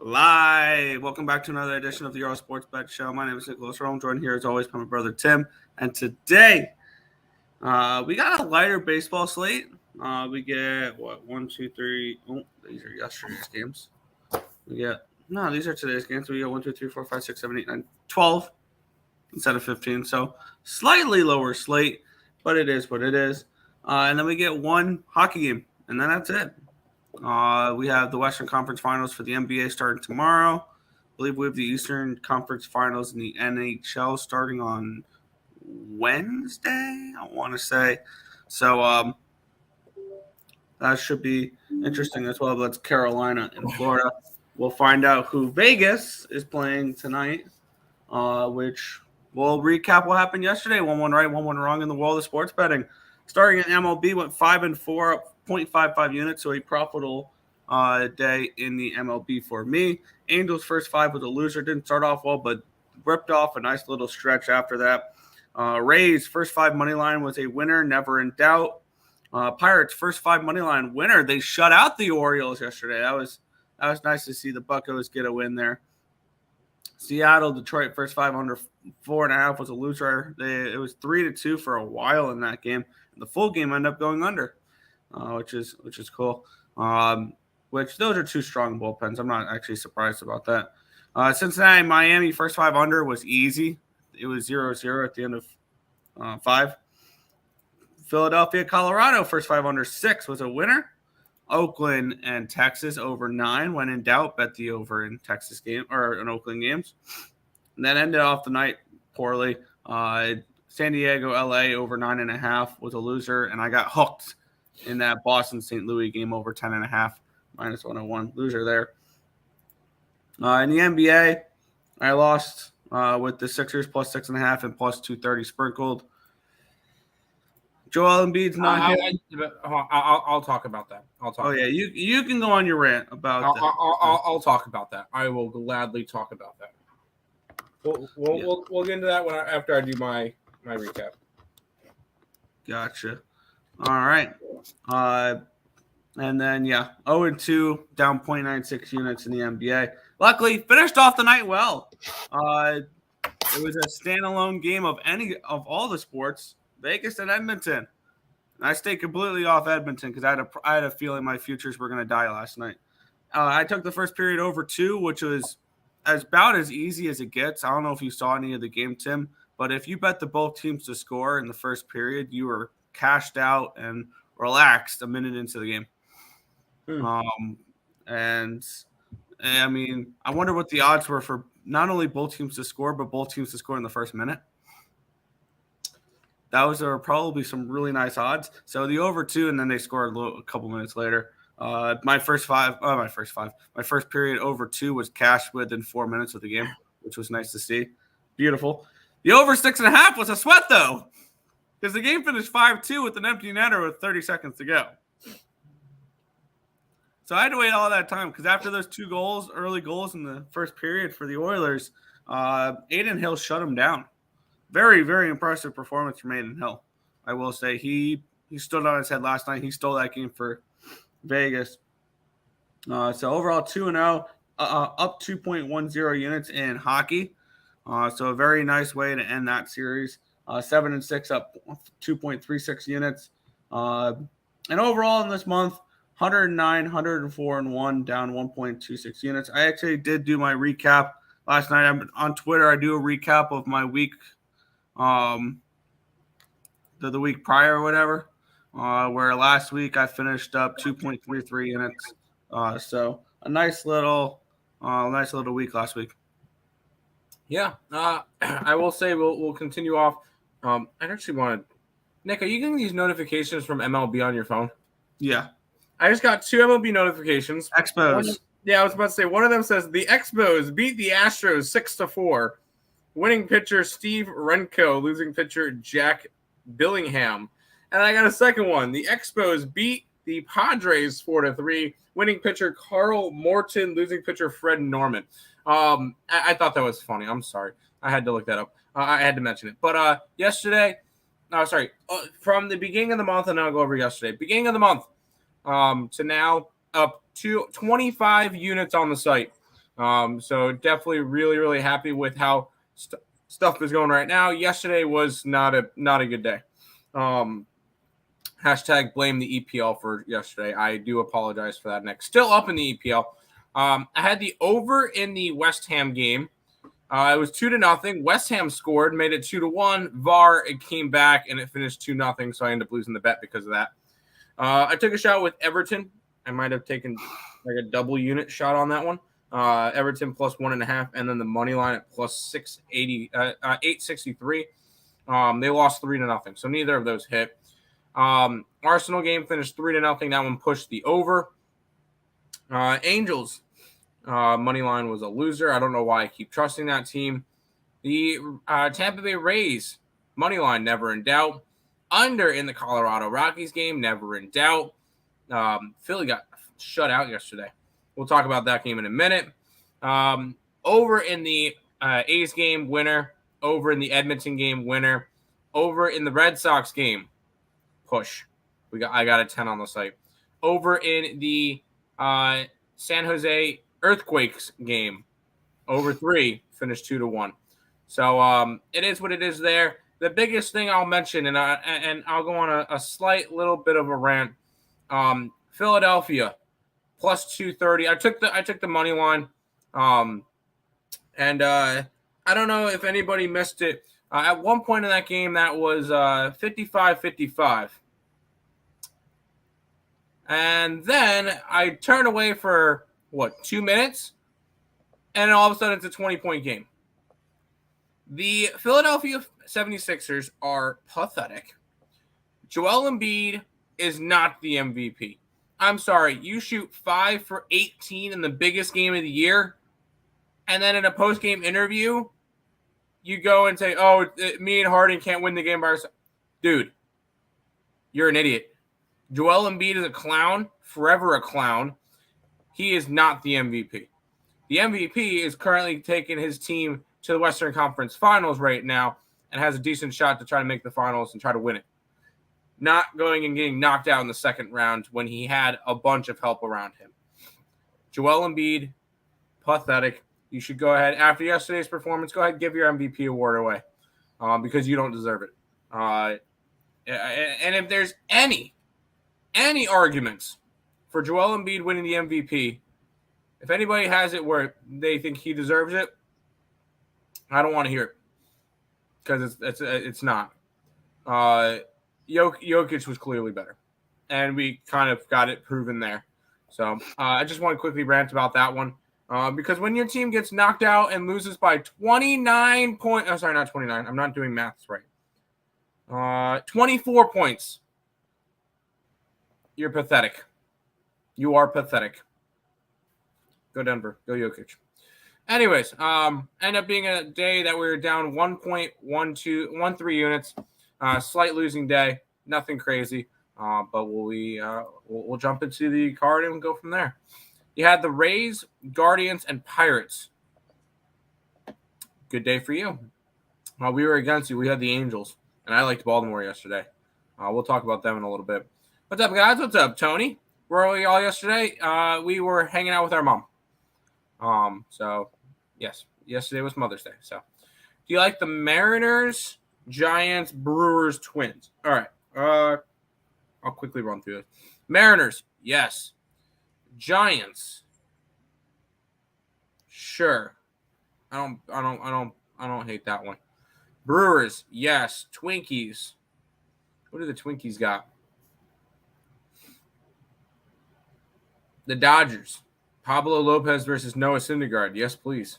Live. Welcome back to another edition of the Earle Sports Bet Show. My name is Nicholas Earle. I'm joined here as always by my brother Tim. And today, we got a lighter baseball slate. We get one, two, three. Oh, these are yesterday's games. These are today's games. We got 1, 2, 3, 4, 5, 6, 7, 8, 9, 12 instead of 15. So slightly lower slate, but it is what it is. And then we get one hockey game, and then that's it. We have the Western Conference Finals for the NBA starting tomorrow. I believe we have the Eastern Conference Finals in the NHL starting on Wednesday, I want to say. So that should be interesting as well. That's Carolina and Florida. We'll find out who Vegas is playing tonight, which we'll recap what happened yesterday. 1-1 right, 1-1 wrong in the world of sports betting. Starting at MLB, went 5-4, up 0.55 units, so a profitable day in the MLB for me. Angels first 5 was a loser. Didn't start off well, but ripped off a nice little stretch after that. Rays first 5 money line was a winner, never in doubt. Pirates first 5 money line winner. They shut out the Orioles yesterday. That was nice to see the Buccos get a win there. Seattle, Detroit first 5 under 4.5 was a loser. It was 3-2 for a while in that game. The full game ended up going under, which is cool. Which those are two strong bullpens. I'm not actually surprised about that. Cincinnati, Miami first 5 under was easy. It was 0-0 at the end of 5. Philadelphia, Colorado first 5 under 6 was a winner. Oakland and Texas over 9. When in doubt, bet the over in Texas game or in Oakland games. And then ended off the night poorly. San Diego, LA over 9.5 was a loser, and I got hooked in that Boston St. Louis game over 10.5, minus 101. Loser there. In the NBA, I lost with the Sixers plus 6.5 and plus 230 sprinkled. Joel Embiid's not here. I'll talk about that. You can go on your rant about that. I'll talk about that. I will gladly talk about that. We'll get into that after I do my recap. Gotcha. All right. And then 0-2, down 0.96 units in the NBA. Luckily, finished off the night well. It was a standalone game of all the sports. Vegas and Edmonton. And I stayed completely off Edmonton because I had a feeling my futures were going to die last night. I took the first period over 2, which was about as easy as it gets. I don't know if you saw any of the game, Tim, but if you bet the both teams to score in the first period, you were cashed out and relaxed a minute into the game. And I mean, I wonder what the odds were for not only both teams to score, but both teams to score in the first minute. Those are probably some really nice odds. So the over 2, and then they scored a couple minutes later. My first period over 2 was cashed within 4 minutes of the game, which was nice to see. Beautiful. The over 6.5 was a sweat, though, because the game finished 5-2 with an empty netter with 30 seconds to go. So I had to wait all that time because after those 2 early goals in the first period for the Oilers, Aiden Hill shut them down. Very, very impressive performance from Aiden Hill. I will say he stood on his head last night. He stole that game for Vegas. So overall 2-0, up 2.10 units in hockey. So a very nice way to end that series. 7-6, up 2.36 units. And overall in this month, 109, 104, and 1, down 1.26 units. I actually did do my recap last night. I'm on Twitter. I do a recap of my week. The week prior or whatever, where last week I finished up 2.33 units. So a nice little week last week. Yeah, I will say we'll continue off. I actually wanted Nick. Are you getting these notifications from MLB on your phone? Yeah, I just got 2 MLB notifications. Expos. I was about to say one of them says the Expos beat the Astros 6-4. Winning pitcher Steve Renko, losing pitcher Jack Billingham. And I got a second one. The Expos beat the Padres 4-3. Winning pitcher Carl Morton, losing pitcher Fred Norman. I thought that was funny. I'm sorry. I had to look that up. I had to mention it. But yesterday, from the beginning of the month, and I'll go over yesterday. Beginning of the month to now, up to 25 units on the site. So definitely really, really happy with how stuff is going right now. Yesterday was not a good day. Hashtag blame the EPL for yesterday. I do apologize for that, Nick. Still up in the EPL. I had the over in the West Ham game. It was 2-0. West Ham scored, made it 2-1. VAR, it came back and it finished 2-0. So I ended up losing the bet because of that. I took a shot with Everton. I might have taken like a double unit shot on that one. Everton plus 1.5, and then the money line at plus 863. They lost 3-0. So neither of those hit. Arsenal game finished 3-0. That one pushed the over. Angels money line was a loser. I don't know why I keep trusting that team. The Tampa Bay Rays money line never in doubt. Under in the Colorado Rockies game, never in doubt. Philly got shut out yesterday. We'll talk about that game in a minute. Over in the A's game, winner. Over in the Edmonton game, winner. Over in the Red Sox game, push. I got a 10 on the site. Over in the San Jose Earthquakes game, over 3, finished 2-1. So it is what it is there. The biggest thing I'll mention, and I'll go on a slight little bit of a rant. Philadelphia plus 230. I took the money line, and I don't know if anybody missed it. At one point in that game, that was 55-55. And then I turned away for, 2 minutes? And all of a sudden, it's a 20-point game. The Philadelphia 76ers are pathetic. Joel Embiid is not the MVP. I'm sorry. You shoot 5 for 18 in the biggest game of the year, and then in a post-game interview, you go and say, me and Harden can't win the game by ourselves. Dude, you're an idiot. Joel Embiid is a clown, forever a clown. He is not the MVP. The MVP is currently taking his team to the Western Conference Finals right now and has a decent shot to try to make the finals and try to win it. Not going and getting knocked out in the second round when he had a bunch of help around him. Joel Embiid, pathetic. You should go ahead, after yesterday's performance, go ahead and give your MVP award away because you don't deserve it. And if there's any arguments for Joel Embiid winning the MVP, if anybody has it where they think he deserves it, I don't want to hear it because it's not. Jokic was clearly better, and we kind of got it proven there. So I just want to quickly rant about that one because when your team gets knocked out and loses by 29 points, oh, sorry, not 29. I'm not doing maths right. 24 points. You're pathetic. You are pathetic. Go Denver. Go Jokic. Anyways, end up being a day that we were down 1.13 units. Slight losing day. Nothing crazy. But we'll jump into the card and go from there. You had the Rays, Guardians, and Pirates. Good day for you. We were against you. We had the Angels, and I liked Baltimore yesterday. We'll talk about them in a little bit. What's up, guys? What's up, Tony? Where were we all yesterday? We were hanging out with our mom. So, yes, yesterday was Mother's Day. So, do you like the Mariners, Giants, Brewers, Twins? All right. I'll quickly run through this. Mariners, yes. Giants, sure. I don't hate that one. Brewers, yes. Twinkies. What do the Twinkies got? The Dodgers. Pablo Lopez versus Noah Syndergaard. Yes, please.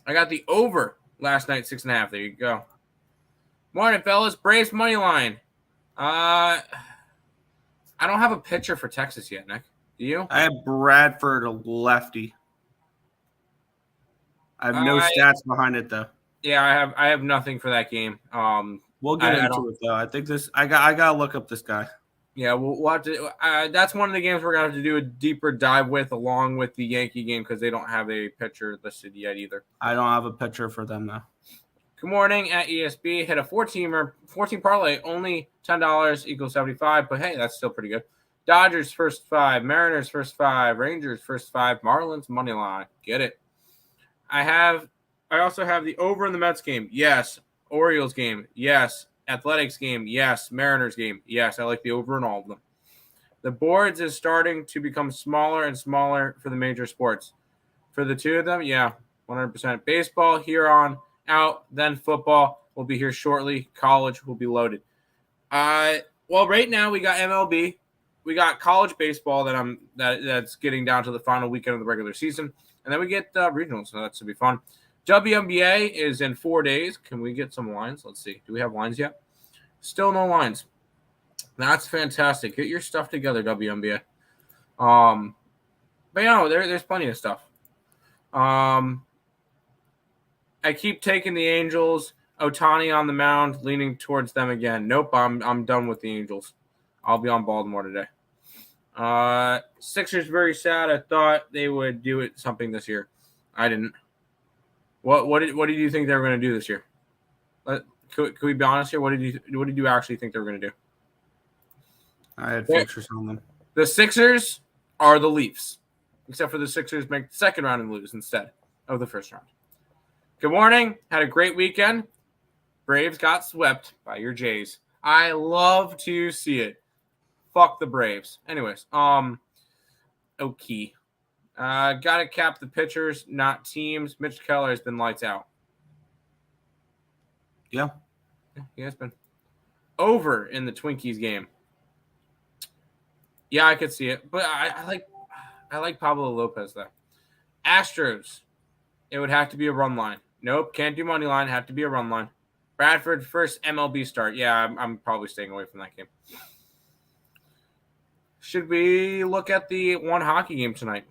I got the over last night, 6.5. There you go. Morning, fellas. Braves money line. I don't have a pitcher for Texas yet, Nick. Do you? I have Bradford, a lefty. I have no stats behind it though. Yeah, I have nothing for that game. We'll get into it though. I think I gotta look up this guy. Yeah, we'll have to. That's one of the games we're gonna have to do a deeper dive with, along with the Yankee game, because they don't have a pitcher listed yet either. I don't have a pitcher for them though. Good morning at ESB. Hit a 14 parlay, only $10 equals 75, but hey, that's still pretty good. Dodgers first 5, Mariners first 5, Rangers first 5, Marlins money line. Get it. I also have the over in the Mets game. Yes. Orioles game. Yes. Athletics game. Yes. Mariners game. Yes. I like the over in all of them. The boards is starting to become smaller and smaller for the major sports. For the two of them, yeah, 100%. Baseball here on out, then football will be here shortly. College will be loaded. Well, right now we got MLB. We got college baseball that's getting down to the final weekend of the regular season. And then we get regionals, so that should be fun. WNBA is in 4 days. Can we get some lines? Let's see. Do we have lines yet? Still no lines. That's fantastic. Get your stuff together, WNBA. But there's plenty of stuff. I keep taking the Angels. Ohtani on the mound, leaning towards them again. Nope, I'm done with the Angels. I'll be on Baltimore today. Sixers very sad. I thought they would do something this year. I didn't. What did you think they were going to do this year? Could we be honest here? What did you actually think they were going to do? I had futures on them. The Sixers are the Leafs, except for the Sixers make the second round and lose instead of the first round. Good morning. Had a great weekend. Braves got swept by your Jays. I love to see it. Fuck the Braves. Anyways, okay. Gotta cap the pitchers, not teams. Mitch Keller has been lights out. Yeah, he has been. Over in the Twinkies game. Yeah, I could see it, but I like Pablo Lopez though. Astros, it would have to be a run line. Nope, can't do money line. Have to be a run line. Bradford first MLB start. Yeah, I'm probably staying away from that game. Should we look at the one hockey game tonight?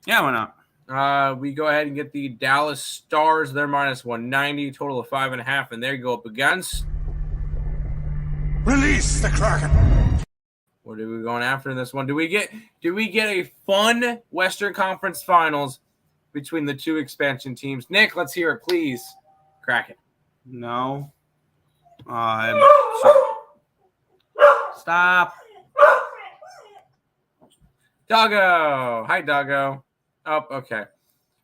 Yeah, why not? We go ahead and get the Dallas Stars. They're minus 190, total of 5.5, and there you go up against. Release the Kraken. What are we going after in this one? Do we get a fun Western Conference Finals between the two expansion teams? Nick, let's hear it, please. Kraken. No. Stop. Doggo. Hi, Doggo. Oh, okay.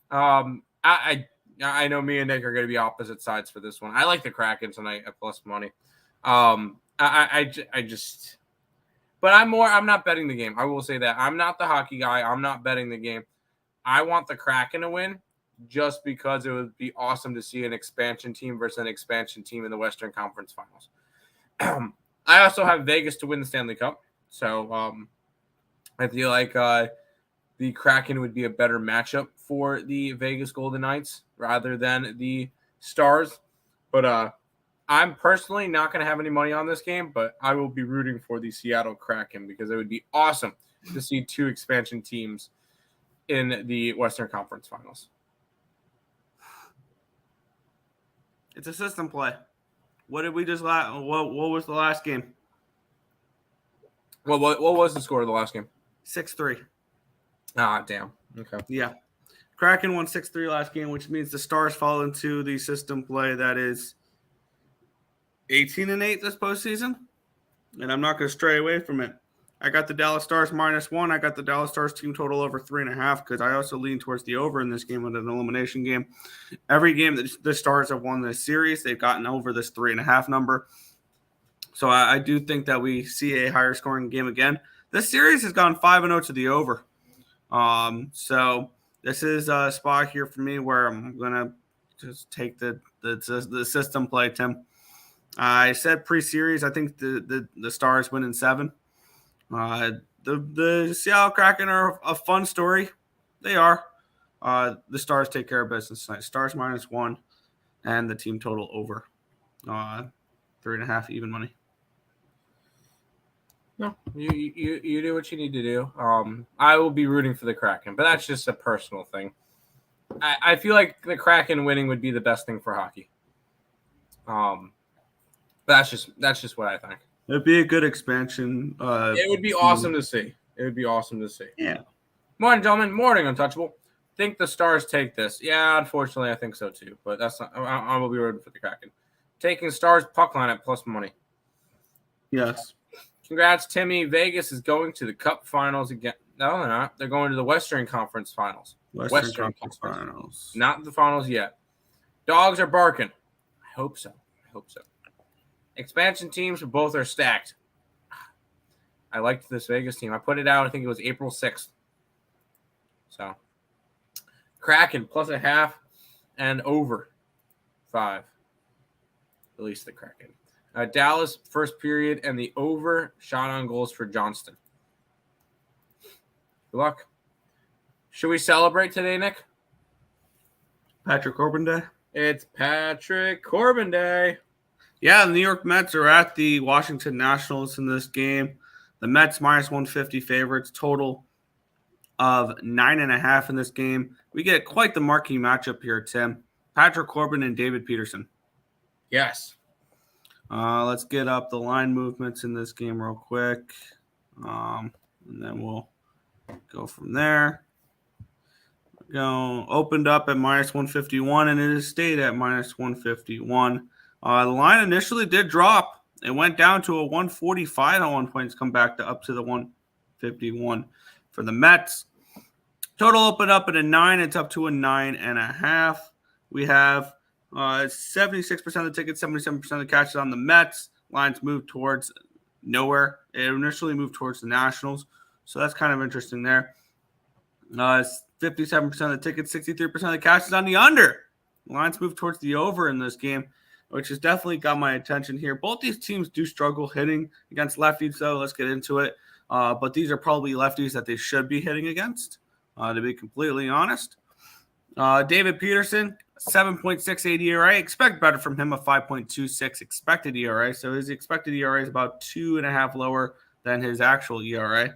I know me and Nick are going to be opposite sides for this one. I like the Kraken tonight at plus money. I just, but I'm not betting the game. I will say that I'm not the hockey guy. I'm not betting the game. I want the Kraken to win just because it would be awesome to see an expansion team versus an expansion team in the Western Conference Finals. I also have Vegas to win the Stanley Cup. So, I feel like the Kraken would be a better matchup for the Vegas Golden Knights rather than the Stars. But I'm personally not going to have any money on this game, but I will be rooting for the Seattle Kraken because it would be awesome to see two expansion teams in the Western Conference Finals. It's a system play. What did we just what was the last game? Well, what was the score of the last game? 6-3. Ah, damn. Okay. Yeah. Kraken won 6-3 last game, which means the Stars fall into the system play that is 18-8 this postseason. And I'm not going to stray away from it. I got the Dallas Stars -1. I got the Dallas Stars team total over 3.5 because I also lean towards the over in this game with an elimination game. Every game that the Stars have won this series, they've gotten over this 3.5 number. So I do think that we see a higher scoring game again. This series has gone 5-0 to the over. So this is a spot here for me where I'm gonna just take the system play, Tim. I said pre-series, I think the Stars win in 7. The Seattle Kraken are a fun story. They are. The Stars take care of business tonight. Stars -1 and the team total over 3.5 even money. No, you do what you need to do. I will be rooting for the Kraken, but that's just a personal thing. I feel like the Kraken winning would be the best thing for hockey. That's just what I think. It'd be a good expansion. It would be awesome to see. It would be awesome to see. Yeah. Morning, gentlemen. Morning, Untouchable. Think the Stars take this? Yeah, unfortunately, I think so too. But that's not. I will be rooting for the Kraken. Taking Stars puck line at plus money. Yes. Congrats, Timmy. Vegas is going to the Cup Finals again. No, they're not. They're going to the Western Conference Finals. Western Conference Finals. Not the finals yet. Dogs are barking. I hope so. Expansion teams for both are stacked. I liked this Vegas team. I put it out. I think it was April 6th. So, Kraken plus a half and over 5. At least the Kraken. Dallas first period and the over shot on goals for Johnston. Good luck. Should we celebrate today, Nick? Patrick Corbin Day? It's Patrick Corbin Day. Yeah, the New York Mets are at the Washington Nationals in this game. The Mets minus 150 favorites, total of 9.5 in this game. We get quite the marquee matchup here, Tim. Patrick Corbin and David Peterson. Yes. Let's get up the line movements in this game real quick. And then we'll go from there. Opened up at minus 151, and it has stayed at minus 151. The line initially did drop. It went down to a 145 at one point. It's come back to up to the 151 for the Mets. Total opened up at a 9. It's up to a 9.5. We have 76% of the tickets, 77% of the catches on the Mets. Lines moved towards nowhere. It initially moved towards the Nationals, so that's kind of interesting there. 57% of the tickets, 63% of the catches on the under. Lines moved towards the over in this game, which has definitely got my attention here. Both these teams do struggle hitting against lefties, though. Let's get into it. But these are probably lefties that they should be hitting against, to be completely honest. David Peterson, 7.68 ERA. Expect better from him, a 5.26 expected ERA. So his expected ERA is about 2.5 lower than his actual ERA.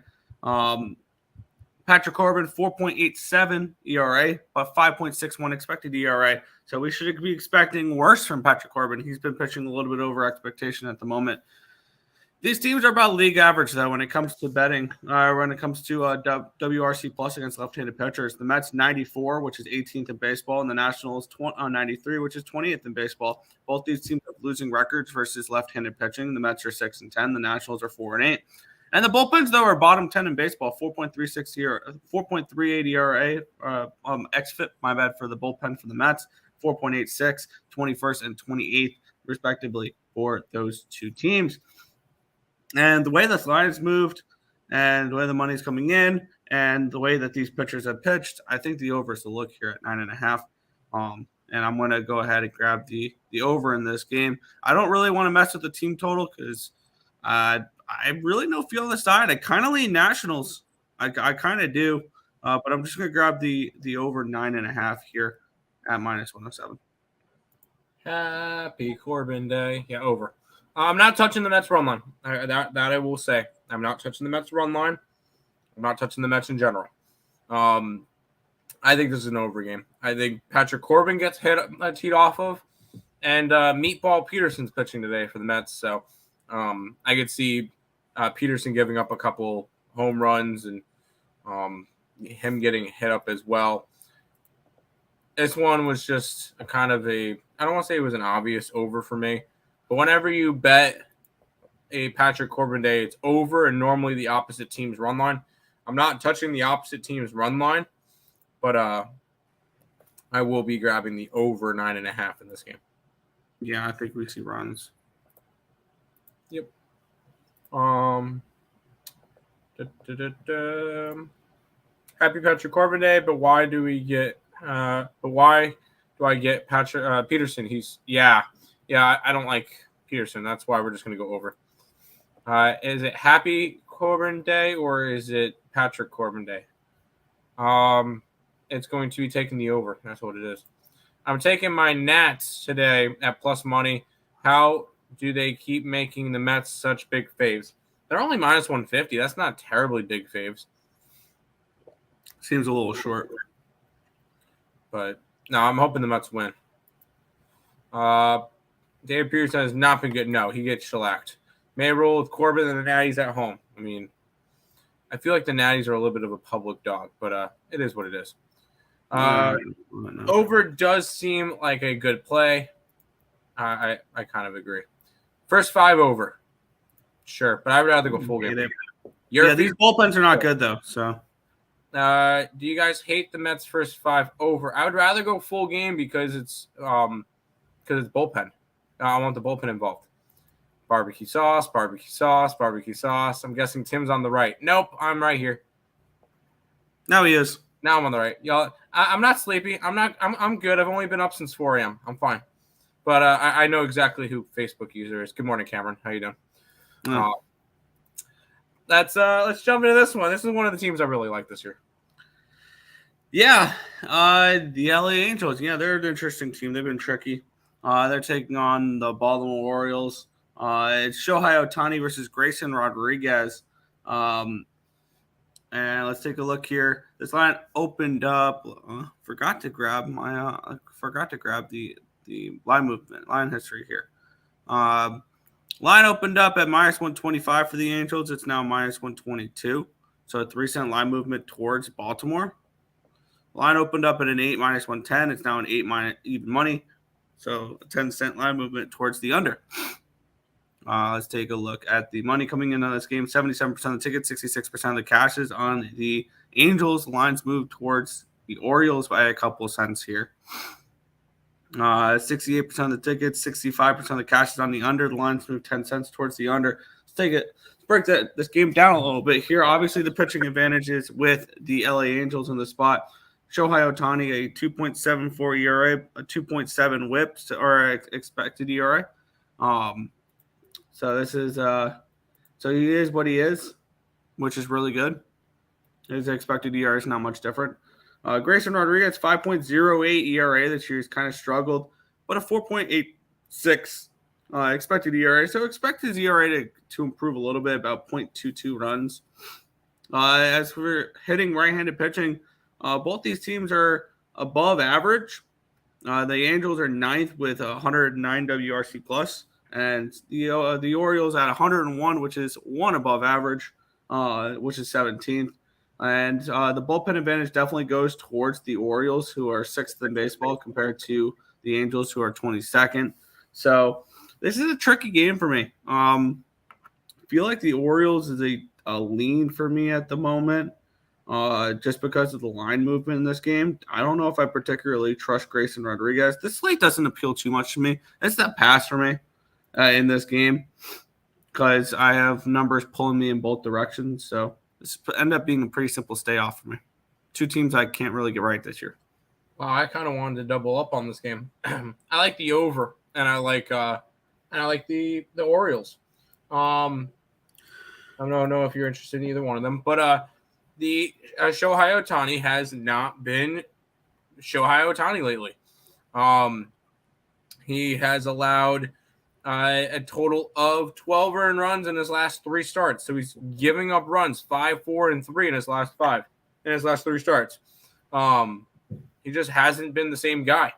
Patrick Corbin, 4.87 ERA, but 5.61 expected ERA. So we should be expecting worse from Patrick Corbin. He's been pitching a little bit over expectation at the moment. These teams are about league average, though, when it comes to betting, when it comes to WRC plus against left-handed pitchers. The Mets 94, which is 18th in baseball, and the Nationals 93, which is 20th in baseball. Both these teams have losing records versus left-handed pitching. The Mets are 6-10. The Nationals are 4-8. And the bullpens, though, are bottom 10 in baseball, 4.36 here, 4.38 ERA, xFIP, my bad, for the bullpen for the Mets, 4.86, 21st and 28th, respectively, for those two teams. And the way this line has moved and the way the money's coming in and the way that these pitchers have pitched, I think the over is the look here at 9.5. And I'm going to go ahead and grab the over in this game. I don't really want to mess with the team total because I really no feel on the side. I kind of lean Nationals. I kind of do. But I'm just going to grab the over 9.5 here at minus 107. Happy Corbin Day. Yeah, over. I'm not touching the Mets run line. That I will say. I'm not touching the Mets run line. I'm not touching the Mets in general. I think this is an over game. I think Patrick Corbin gets teed off of, and Meatball Peterson's pitching today for the Mets. So I could see Peterson giving up a couple home runs and him getting hit up as well. This one was just a kind of I don't want to say it was an obvious over for me, but whenever you bet a Patrick Corbin Day, it's over and normally the opposite team's run line. I'm not touching the opposite team's run line, but I will be grabbing the over 9.5 in this game. Yeah, I think we see runs. Yep. Happy Patrick Corbin Day, but why do we get? But why do I get Patrick Peterson? I don't like Peterson. That's why we're just going to go over. Is it Happy Corbin Day or is it Patrick Corbin Day? It's going to be taking the over. That's what it is. I'm taking my Nats today at plus money. How do they keep making the Mets such big faves? They're only minus 150. That's not terribly big faves. Seems a little short. But no, I'm hoping the Mets win. David Peterson has not been good. No, he gets shellacked. May roll with Corbin and the Natties at home. I mean, I feel like the Natties are a little bit of a public dog, but it is what it is. Over does seem like a good play. I kind of agree. First 5 over. Sure, but I would rather go full game. These bullpens are not good though. So, do you guys hate the Mets' first 5 over? I would rather go full game because it's bullpen. I want the bullpen involved. Barbecue sauce, barbecue sauce, barbecue sauce. I'm guessing Tim's on the right. Nope, I'm right here. now he is. Now I'm on the right. Y'all, I'm not sleepy. I'm good. I've only been up since 4 a.m. I'm fine. But I know exactly who Facebook user is. Good morning, Cameron. How you doing? Let's jump into this one. This is one of the teams I really like this year. Yeah, the LA Angels. Yeah, they're an interesting team. They've been tricky. They're taking on the Baltimore Orioles. It's Shohei Ohtani versus Grayson Rodriguez. And let's take a look here. This line opened up. Forgot to grab the line history here. Line opened up at -125 for the Angels. It's now -122. So a 3-cent line movement towards Baltimore. Line opened up at an 8 -110. It's now an 8 even money. So a 10-cent line movement towards the under. Let's take a look at the money coming in on this game. 77% of the tickets, 66% of the cashes on the Angels. Lines move towards the Orioles by a couple of cents here. 68% of the tickets, 65% of the cashes on the under. The lines move 10 cents towards the under. Let's break this game down a little bit here. Obviously, the pitching advantage is with the LA Angels in the spot. Shohei Ohtani, a 2.74 ERA, a 2.7 whip, or expected ERA. So this is so he is what he is, which is really good. His expected ERA is not much different. Grayson Rodriguez, 5.08 ERA this year. He's kind of struggled, but a 4.86 expected ERA. So expect his ERA to improve a little bit, about 0.22 runs. As for hitting right-handed pitching, both these teams are above average. The Angels are 9th with 109 WRC plus, and the Orioles at 101, which is 1 above average, which is 17th. And the bullpen advantage definitely goes towards the Orioles, who are 6th in baseball, compared to the Angels, who are 22nd. So this is a tricky game for me. I feel like the Orioles is a lean for me at the moment, just because of the line movement in this game. I don't know if I particularly trust Grayson Rodriguez. This slate doesn't appeal too much to me. It's that pass for me in this game, because I have numbers pulling me in both directions. So this ended up being a pretty simple stay off for me. 2 teams I can't really get right this year. Well, I kind of wanted to double up on this game. I like the over, and I like the Orioles. I don't know if you're interested in either one of them, but the Shohei Ohtani has not been Shohei Ohtani lately. He has allowed a total of 12 earned runs in his last 3 starts. So he's giving up runs 5, 4, and 3 in his last 3 starts. He just hasn't been the same guy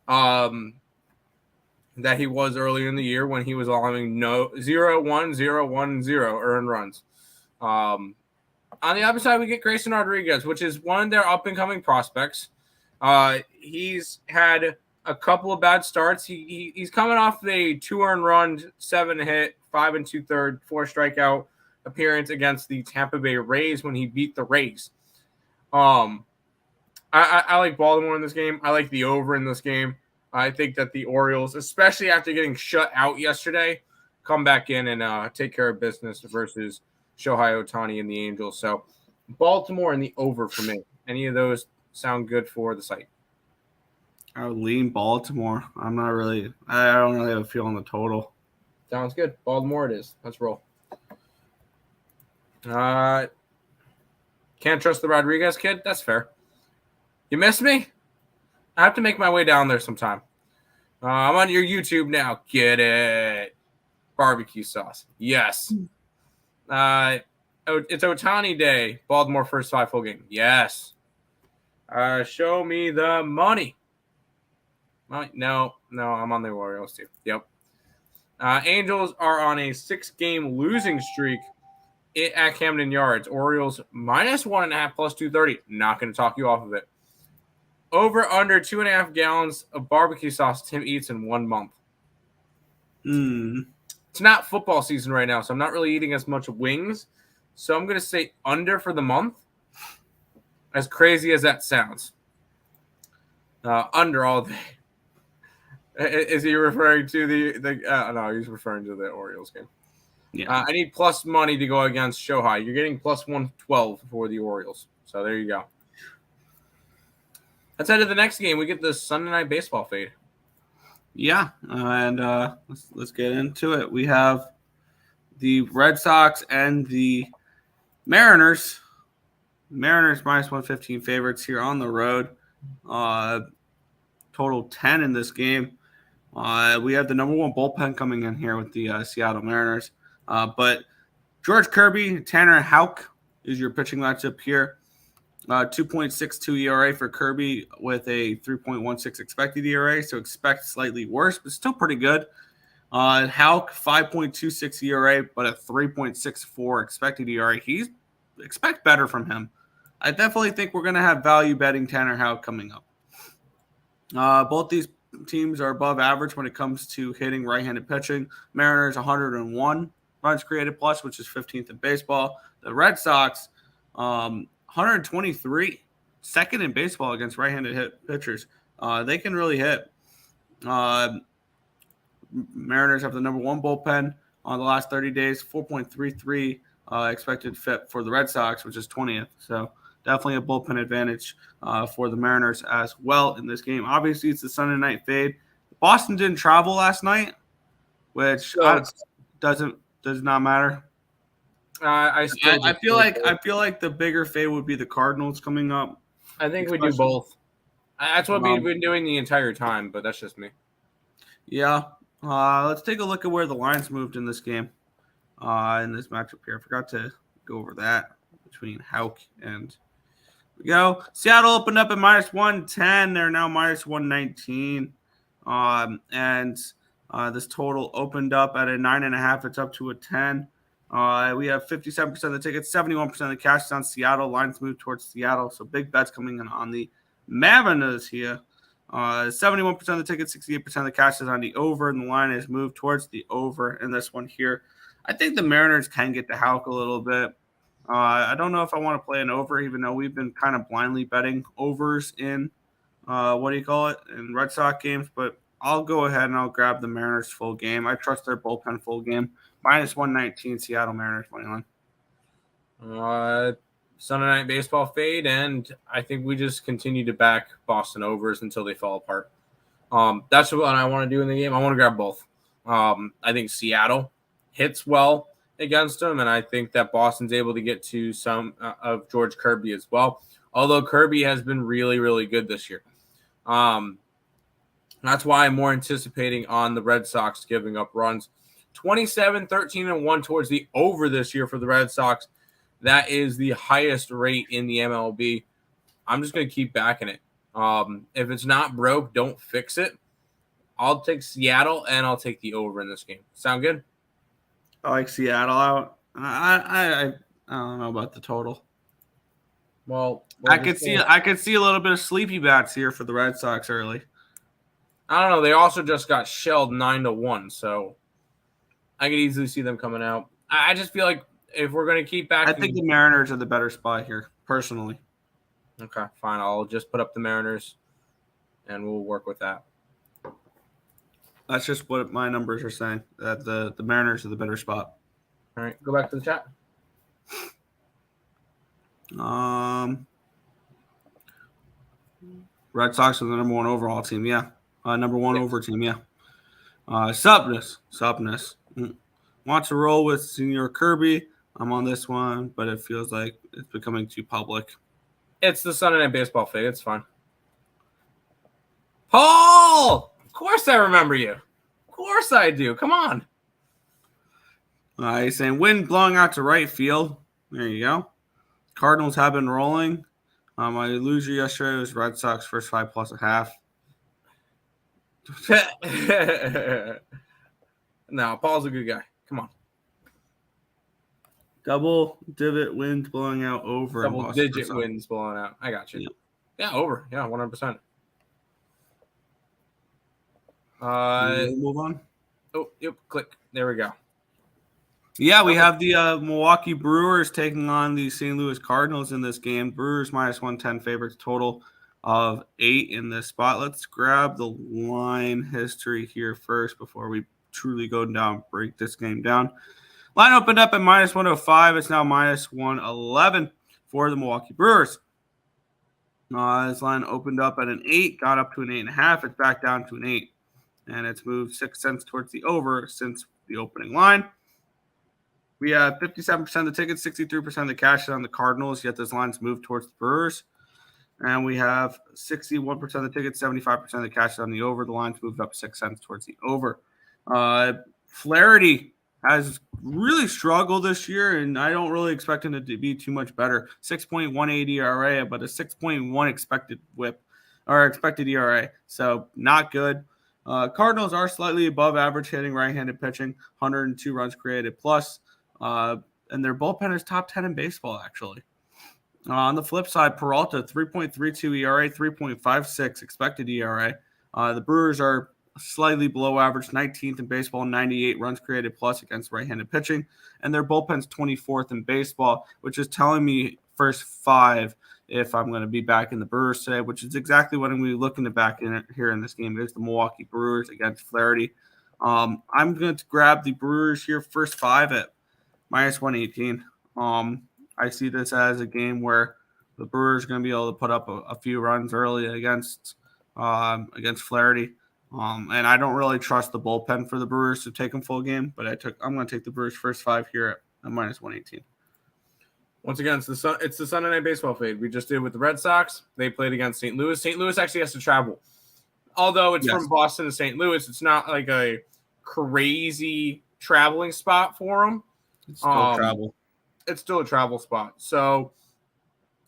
that he was earlier in the year, when he was allowing 0, 1, 0, 1, 0 earned runs. On the other side, we get Grayson Rodriguez, which is one of their up-and-coming prospects. He's had a couple of bad starts. He's coming off a 2 earned run, 7 hit, 5 2/3, 4 strikeout appearance against the Tampa Bay Rays when he beat the Rays. I like Baltimore in this game. I like the over in this game. I think that the Orioles, especially after getting shut out yesterday, come back in and take care of business versus Shohei Ohtani and the Angels. So Baltimore and the over for me. Any of those sound good for the site? I would lean Baltimore. I don't really have a feel on the total. Sounds good. Baltimore it is. Let's roll. Can't trust the Rodriguez kid? That's fair. You missed me? I have to make my way down there sometime. I'm on your YouTube now. Get it. Barbecue sauce. Yes. It's Ohtani Day. Baltimore first 5 full game. Yes. Show me the money. No, I'm on the Orioles too. Yep. Angels are on a 6-game losing streak at Camden Yards. Orioles -1.5 plus 230. Not going to talk you off of it. Over under 2.5 gallons of barbecue sauce Tim eats in 1 month. it's not football season right now, so I'm not really eating as much wings. So I'm going to say under for the month. As crazy as that sounds. Under all day. Is he referring to the no, he's referring to the Orioles game. Yeah. I need plus money to go against Shohei. You're getting plus 112 for the Orioles. So there you go. Let's head to the next game. We get the Sunday Night Baseball fade. Yeah, and let's get into it. We have the Red Sox and the Mariners. Mariners minus 115 favorites here on the road. Total 10 in this game. We have the number one bullpen coming in here with the Seattle Mariners. But George Kirby, Tanner Houck is your pitching matchup here. 2.62 ERA for Kirby with a 3.16 expected ERA, so expect slightly worse, but still pretty good. Houck, 5.26 ERA, but a 3.64 expected ERA. Expect better from him. I definitely think we're going to have value betting Tanner Houck coming up. Both these teams are above average when it comes to hitting right-handed pitching. Mariners 101 runs created plus, which is 15th in baseball. The Red Sox 123, second in baseball against right-handed pitchers. They can really hit. Mariners have the number one bullpen on the last 30 days, 4.33 expected FIP for the Red Sox, which is 20th. So definitely a bullpen advantage for the Mariners as well in this game. Obviously, it's the Sunday night fade. Boston didn't travel last night, which does not matter. I feel like the bigger fade would be the Cardinals coming up. I think we do both. That's what we've been doing the entire time, but that's just me. Yeah. Let's take a look at where the lines moved in this game. In this matchup here. I forgot to go over that between Houck and we go. Seattle opened up at minus 110. They're now minus 119. And this total opened up at a 9.5. It's up to a 10. We have 57% of the tickets, 71% of the cash is on Seattle. Lines move towards Seattle. So big bets coming in on the Mariners here. 71% of the tickets, 68% of the cash is on the over, and the line is moved towards the over in this one here. I think the Mariners can get to Houck a little bit. I don't know if I want to play an over, even though we've been kind of blindly betting overs in, in Red Sox games. But I'll go ahead and I'll grab the Mariners full game. I trust their bullpen full game. Minus 119 Seattle Mariners money line. Sunday Night Baseball fade, and I think we just continue to back Boston overs until they fall apart. That's what I want to do in the game. I want to grab both. I think Seattle hits well against them, and I think that Boston's able to get to some of George Kirby as well, although Kirby has been really, really good this year. That's why I'm more anticipating on the Red Sox giving up runs. 27, 13, and 1 towards the over this year for the Red Sox. That is the highest rate in the MLB. I'm just going to keep backing it. If it's not broke, don't fix it. I'll take Seattle, and I'll take the over in this game. Sound good? I like Seattle out. I don't know about the total. Well, I could see a little bit of sleepy bats here for the Red Sox early. I don't know. They also just got shelled 9-1, so I could easily see them coming out. I just feel like if we're going to keep back, I think the Mariners are the better spot here, personally. Okay, fine. I'll just put up the Mariners, and we'll work with that. That's just what my numbers are saying, that the Mariners are the better spot. All right, go back to the chat. Red Sox are the number one overall team, yeah. Number one over team, yeah. Supness. Want to roll with Senior Kirby. I'm on this one, but it feels like it's becoming too public. It's the Sunday Night Baseball fade. It's fine. Paul! Of course I remember you. Of course I do. Come on. He's saying wind blowing out to right field. There you go. Cardinals have been rolling. My loser yesterday was Red Sox first 5+1/2. No, Paul's a good guy. Come on. Double divot wind blowing out over. Double digit winds blowing out. I got you. Yeah, over. Yeah, 100%. Move on. Oh, yep. Click. There we go. Yeah, we have the Milwaukee Brewers taking on the St. Louis Cardinals in this game. Brewers minus 110 favorites, total of 8 in this spot. Let's grab the line history here first before we truly go down, break this game down. Line opened up at minus 105. It's now minus 111 for the Milwaukee Brewers. This line opened up at an 8, got up to an 8.5. It's back down to an 8. And it's moved 6 cents towards the over since the opening line. We have 57% of the tickets, 63% of the cash on the Cardinals, yet this line's moved towards the Brewers. And we have 61% of the tickets, 75% of the cash on the over. The line's moved up 6 cents towards the over. Flaherty has really struggled this year, and I don't really expect him to be too much better. 6.18 ERA, but a 6.1 expected whip or expected ERA. So not good. Cardinals are slightly above average hitting right-handed pitching, 102 runs created plus. And their bullpen is top 10 in baseball, actually. On the flip side, Peralta, 3.32 ERA, 3.56 expected ERA. The Brewers are slightly below average, 19th in baseball, 98 runs created plus against right-handed pitching. And their bullpen's 24th in baseball, which is telling me first 5 if I'm going to be back in the Brewers today, which is exactly what I'm going to be looking to back in here in this game. It's the Milwaukee Brewers against Flaherty. I'm going to grab the Brewers here first 5 at minus 118. I see this as a game where the Brewers are going to be able to put up a few runs early against Flaherty. And I don't really trust the bullpen for the Brewers to take them full game, but I'm going to take the Brewers first 5 here at minus 118. Once again, it's the Sunday Night Baseball fade. We just did with the Red Sox. They played against St. Louis. St. Louis actually has to travel. Although it's from Boston to St. Louis, it's not like a crazy traveling spot for them. It's still travel. It's still a travel spot. So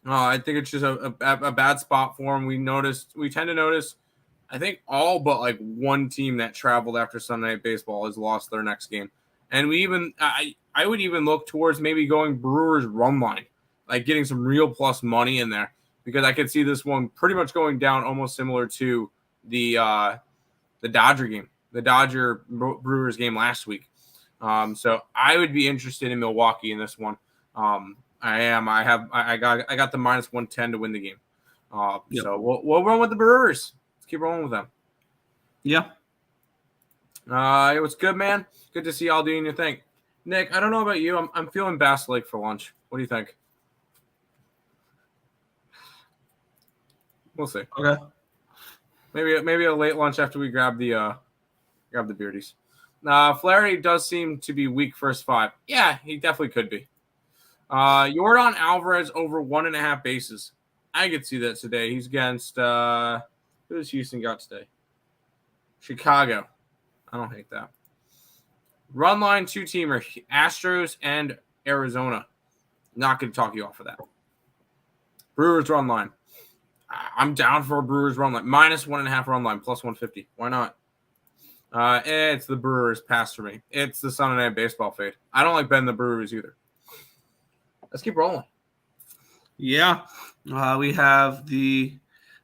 I think it's just a bad spot for them. We tend to notice, I think all but like one team that traveled after Sunday Night Baseball has lost their next game. And I would even look towards maybe going Brewers run line, like getting some real plus money in there, because I could see this one pretty much going down almost similar to the Dodger game, the Dodger Brewers game last week. So I would be interested in Milwaukee in this one. I got the minus 110 to win the game. Yep. So we'll run with the Brewers. Let's keep rolling with them. Yeah. It was good, man. Good to see y'all doing your thing. Nick, I don't know about you. I'm feeling Bass Lake for lunch. What do you think? We'll see. Okay. Maybe a late lunch after we grab the beardies. Flaherty does seem to be weak first 5. Yeah, he definitely could be. Yordan Alvarez over 1.5 bases. I could see that today. He's against who does Houston got today? Chicago. I don't hate that. Run line 2-teamer, Astros and Arizona. Not going to talk you off of that. Brewers run line. I'm down for a Brewers run line. Minus 1.5 run line, plus 150. Why not? It's the Brewers pass for me. It's the Sunday Night Baseball fade. I don't like betting the Brewers either. Let's keep rolling. Yeah. We have the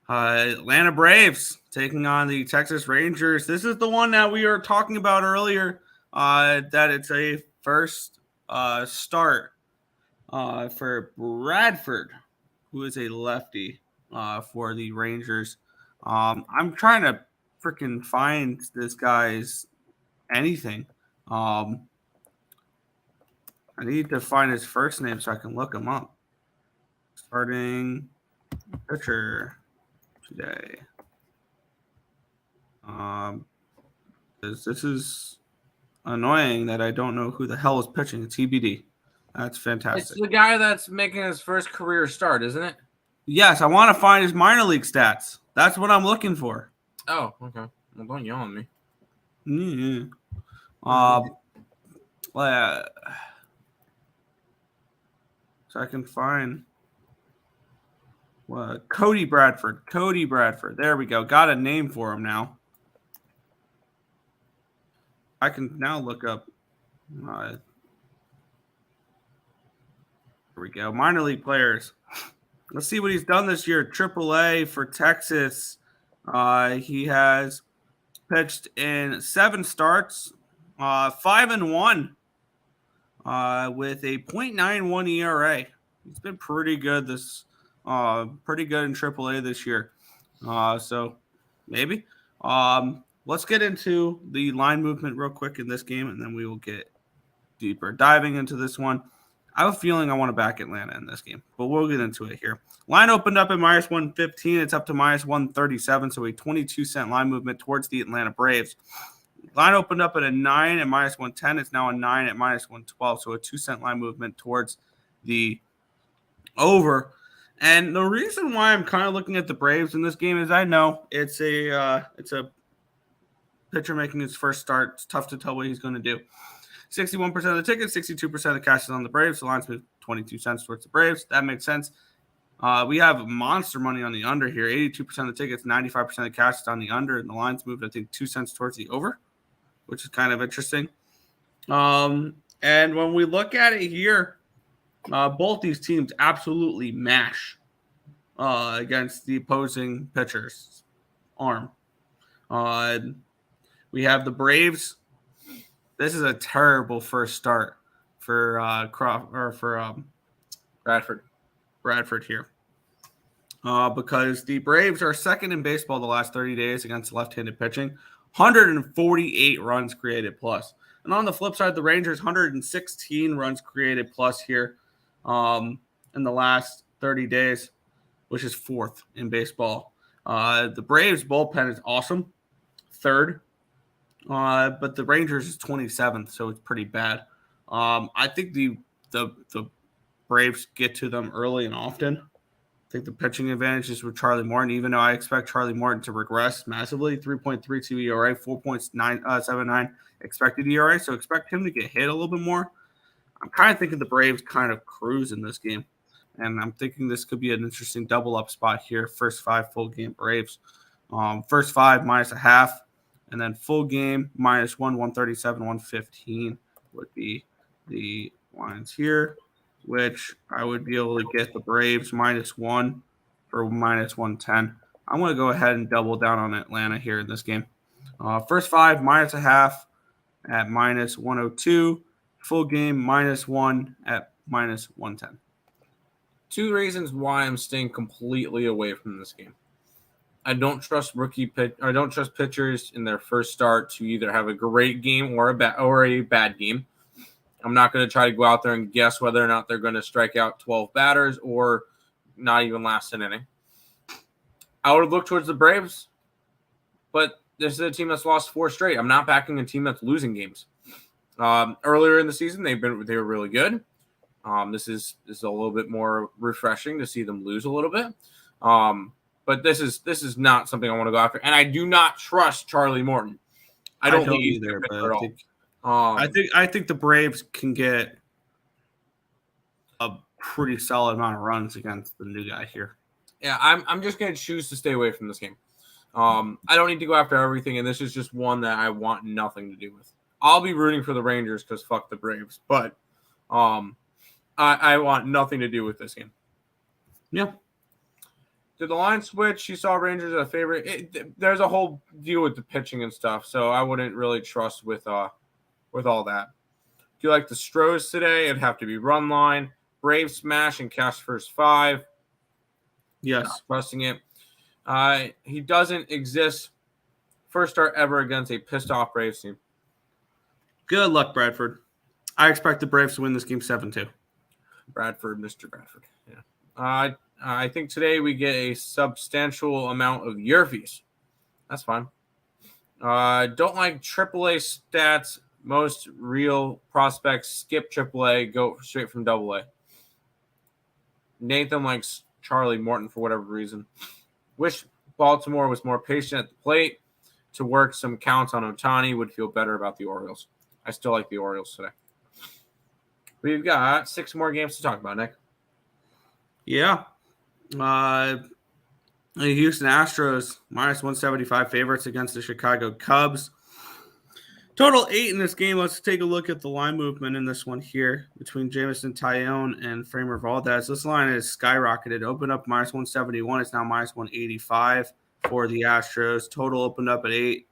Atlanta Braves taking on the Texas Rangers. This is the one that we were talking about earlier, that it's a first start for Bradford, who is a lefty for the Rangers. I'm trying to freaking find this guy's anything. I need to find his first name so I can look him up. Starting pitcher today. This is annoying that I don't know who the hell is pitching. It's TBD. That's fantastic. It's the guy that's making his first career start, isn't it? Yes, I want to find his minor league stats. That's what I'm looking for. Oh, okay. Well, don't yell at me. Mm-hmm. So I can find Cody Bradford. There we go. Got a name for him now. I can now look up. Here we go. Minor league players. Let's see what he's done this year. AAA for Texas. He has pitched in 7 starts, 5-1. with a .91 ERA. He's been pretty good pretty good in AAA this year. So maybe. Let's get into the line movement real quick in this game, and then we will get deeper diving into this one. I have a feeling I want to back Atlanta in this game, but we'll get into it here. Line opened up at minus 115. It's up to minus 137, so a 22-cent line movement towards the Atlanta Braves. Line opened up at a 9 at minus 110. It's now a 9 at minus 112, so a 2-cent line movement towards the over. And the reason why I'm kind of looking at the Braves in this game is I know it's a pitcher making his first start. It's tough to tell what he's going to do. 61% of the tickets, 62% of the cash is on the Braves. The line's moved 22 cents towards the Braves. That makes sense. We have monster money on the under here. 82% of the tickets, 95% of the cash is on the under, and the line's moved, I think, 2 cents towards the over, which is kind of interesting. And when we look at it here, both these teams absolutely mash against the opposing pitcher's arm. We have the Braves. This is a terrible first start for Bradford here, because the Braves are second in baseball the last 30 days against left-handed pitching, 148 runs created plus. And on the flip side, the Rangers 116 runs created plus here in the last 30 days, which is fourth in baseball. The Braves bullpen is awesome, third. But the Rangers is 27th, so it's pretty bad. I think the Braves get to them early and often. I think the pitching advantage is with Charlie Morton, even though I expect Charlie Morton to regress massively. 3.32 ERA, 4.79 expected ERA, so expect him to get hit a little bit more. I'm kind of thinking the Braves kind of cruise in this game, and I'm thinking this could be an interesting double-up spot here. First 5 full game Braves. First 5 minus a half. And then full game minus 137, 115 would be the lines here, which I would be able to get the Braves minus 1 for minus 110. I'm going to go ahead and double down on Atlanta here in this game. First 5 minus a half at minus 102. Full game minus 1 at minus 110. 2 reasons why I'm staying completely away from this game. I don't trust pitchers in their first start to either have a great game or a bad game. I'm not going to try to go out there and guess whether or not they're going to strike out 12 batters or not even last an inning. I would look towards the Braves, but this is a team that's lost 4 straight. I'm not backing a team that's losing games. Earlier in the season, they were really good. This is a little bit more refreshing to see them lose a little bit. But this is not something I want to go after, and I do not trust Charlie Morton. I don't think he's either. But at all. I think the Braves can get a pretty solid amount of runs against the new guy here. Yeah, I'm just going to choose to stay away from this game. I don't need to go after everything, and this is just one that I want nothing to do with. I'll be rooting for the Rangers because fuck the Braves, but I want nothing to do with this game. Yeah. Did the line switch? You saw Rangers as a favorite. There's a whole deal with the pitching and stuff, so I wouldn't really trust with all that. Do you like the Stros today? It'd have to be run line. Brave smash and cash first 5. Yes. Not trusting it. He doesn't exist. First start ever against a pissed off Braves team. Good luck, Bradford. I expect the Braves to win this game 7-2. Bradford, Mr. Bradford. Yeah. I think today we get a substantial amount of Yerfies. That's fine. Don't like AAA stats. Most real prospects skip AAA, go straight from AA. Nathan likes Charlie Morton for whatever reason. Wish Baltimore was more patient at the plate to work some counts on Ohtani. Would feel better about the Orioles. I still like the Orioles today. We've got 6 more games to talk about, Nick. Yeah. The Houston Astros minus 175 favorites against the Chicago Cubs. Total 8 in this game. Let's take a look at the line movement in this one here between Jameson Taillon and Framber Valdez. This line is skyrocketed. Opened up minus 171. It's now minus 185 for the Astros. Total opened up at 8.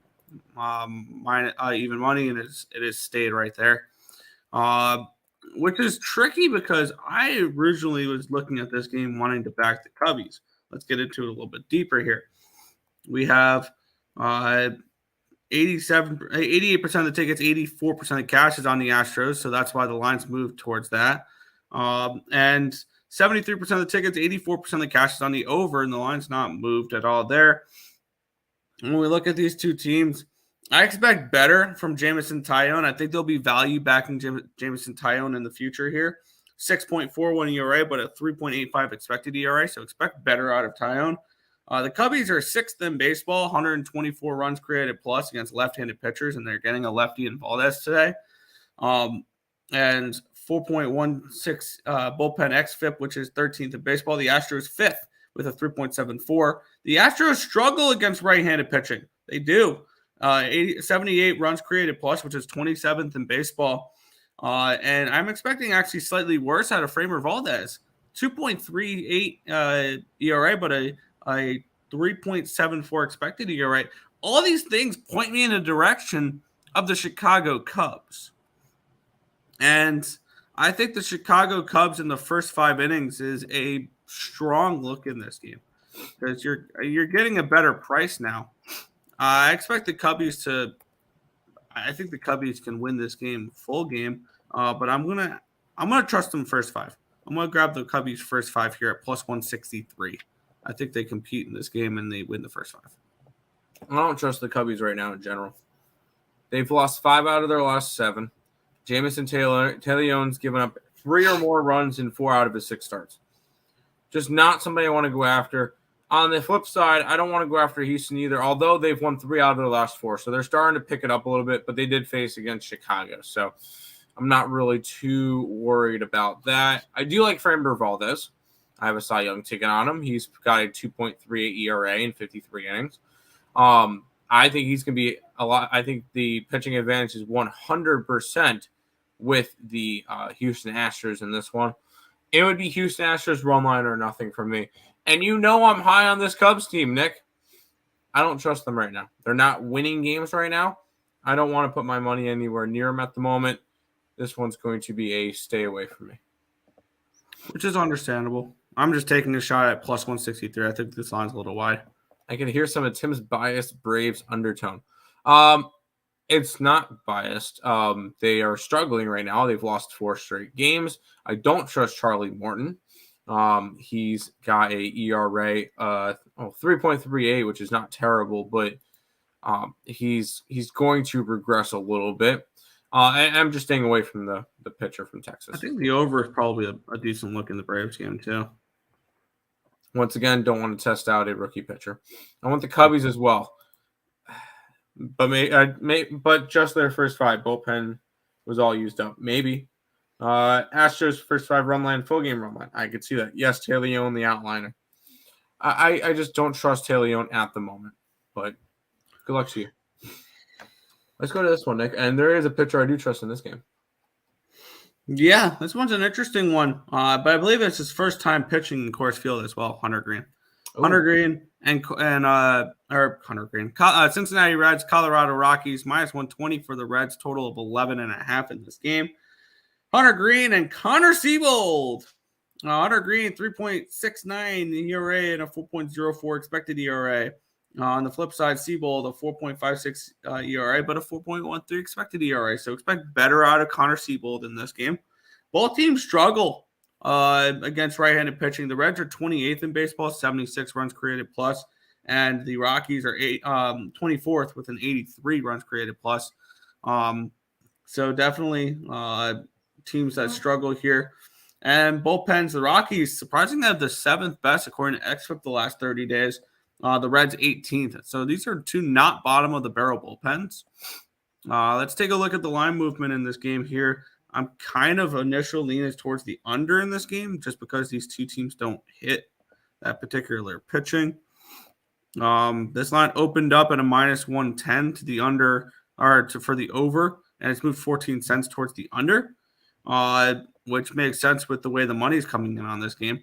Even money, and it has stayed right there. which is tricky because I originally was looking at this game wanting to back the Cubbies. Let's get into it a little bit deeper here. We have 88% of the tickets, 84% of cash is on the Astros, so that's why the lines moved towards that. And 73% of the tickets, 84% of the cash is on the over, and the line's not moved at all there. When we look at these two teams, I expect better from Jameson Taillon. I think there'll be value backing Jameson Taillon in the future here. 6.41 ERA, but a 3.85 expected ERA, so expect better out of Taillon. The Cubbies are sixth in baseball, 124 runs created plus against left-handed pitchers, and they're getting a lefty in Valdez today. And 4.16 bullpen xFIP, which is 13th in baseball. The Astros fifth with a 3.74. The Astros struggle against right-handed pitching. They do. 78 runs created plus, which is 27th in baseball. And I'm expecting actually slightly worse out of Framber Valdez. 2.38 ERA, but a 3.74 expected ERA. All these things point me in the direction of the Chicago Cubs. And I think the Chicago Cubs in the first 5 innings is a strong look in this game because you're getting a better price now. I expect the Cubbies to. I think the Cubbies can win this game, full game. But I'm gonna trust them first 5. I'm gonna grab the Cubbies first 5 here at plus 163. I think they compete in this game and they win the first 5. I don't trust the Cubbies right now in general. They've lost 5 out of their last 7. Jameson Taillon's given up 3 or more runs in 4 out of his 6 starts. Just not somebody I want to go after. On the flip side, I don't want to go after Houston either, although they've won 3 out of their last 4. So they're starting to pick it up a little bit, but they did face against Chicago. So I'm not really too worried about that. I do like Framber Valdez. I have a Cy Young ticket on him. He's got a 2.38 ERA in 53 innings. I think he's going to be a lot. I think the pitching advantage is 100% with the Houston Astros in this one. It would be Houston Astros run line or nothing for me. And you know I'm high on this Cubs team, Nick. I don't trust them right now. They're not winning games right now. I don't want to put my money anywhere near them at the moment. This one's going to be a stay away from me. Which is understandable. I'm just taking a shot at plus 163. I think this line's a little wide. I can hear some of Tim's biased Braves undertone. It's not biased. They are struggling right now. They've lost 4 straight games. I don't trust Charlie Morton. He's got a ERA 3.38, which is not terrible, but he's going to regress a little bit. I'm just staying away from the pitcher from Texas. I think the over is probably a decent look in the Braves game too. Once again, don't want to test out a rookie pitcher. I want the Cubbies as well, but just their first 5 bullpen was all used up. Maybe Astros first 5 run line, full game run line. I could see that. Yes, Taillon, the outliner. I just don't trust Taillon at the moment. But good luck to you. Let's go to this one, Nick. And there is a pitcher I do trust in this game. Yeah, this one's an interesting one. But I believe it's his first time pitching in Coors Field as well. Hunter Green. Ooh. Hunter Green and Hunter Green. Cincinnati Reds, Colorado Rockies, minus 120 for the Reds, total of 11.5 in this game. Hunter Green and Connor Seabold. Hunter Green, 3.69 ERA and a 4.04 expected ERA. On the flip side, Seabold, a 4.56 ERA, but a 4.13 expected ERA. So expect better out of Connor Seabold in this game. Both teams struggle against right-handed pitching. The Reds are 28th in baseball, 76 runs created plus, and the Rockies are 24th with an 83 runs created plus. So definitely teams that struggle here. And bullpens, the Rockies, surprisingly, have the 7th best according to xFIP the last 30 days. The Reds 18th. So these are 2 not bottom of the barrel bullpens. Let's take a look at the line movement in this game here. I'm kind of initial lean is towards the under in this game just because these 2 teams don't hit that particular pitching. This line opened up at a minus 110 to the under for the over, and it's moved 14 cents towards the under, which makes sense with the way the money is coming in on this game.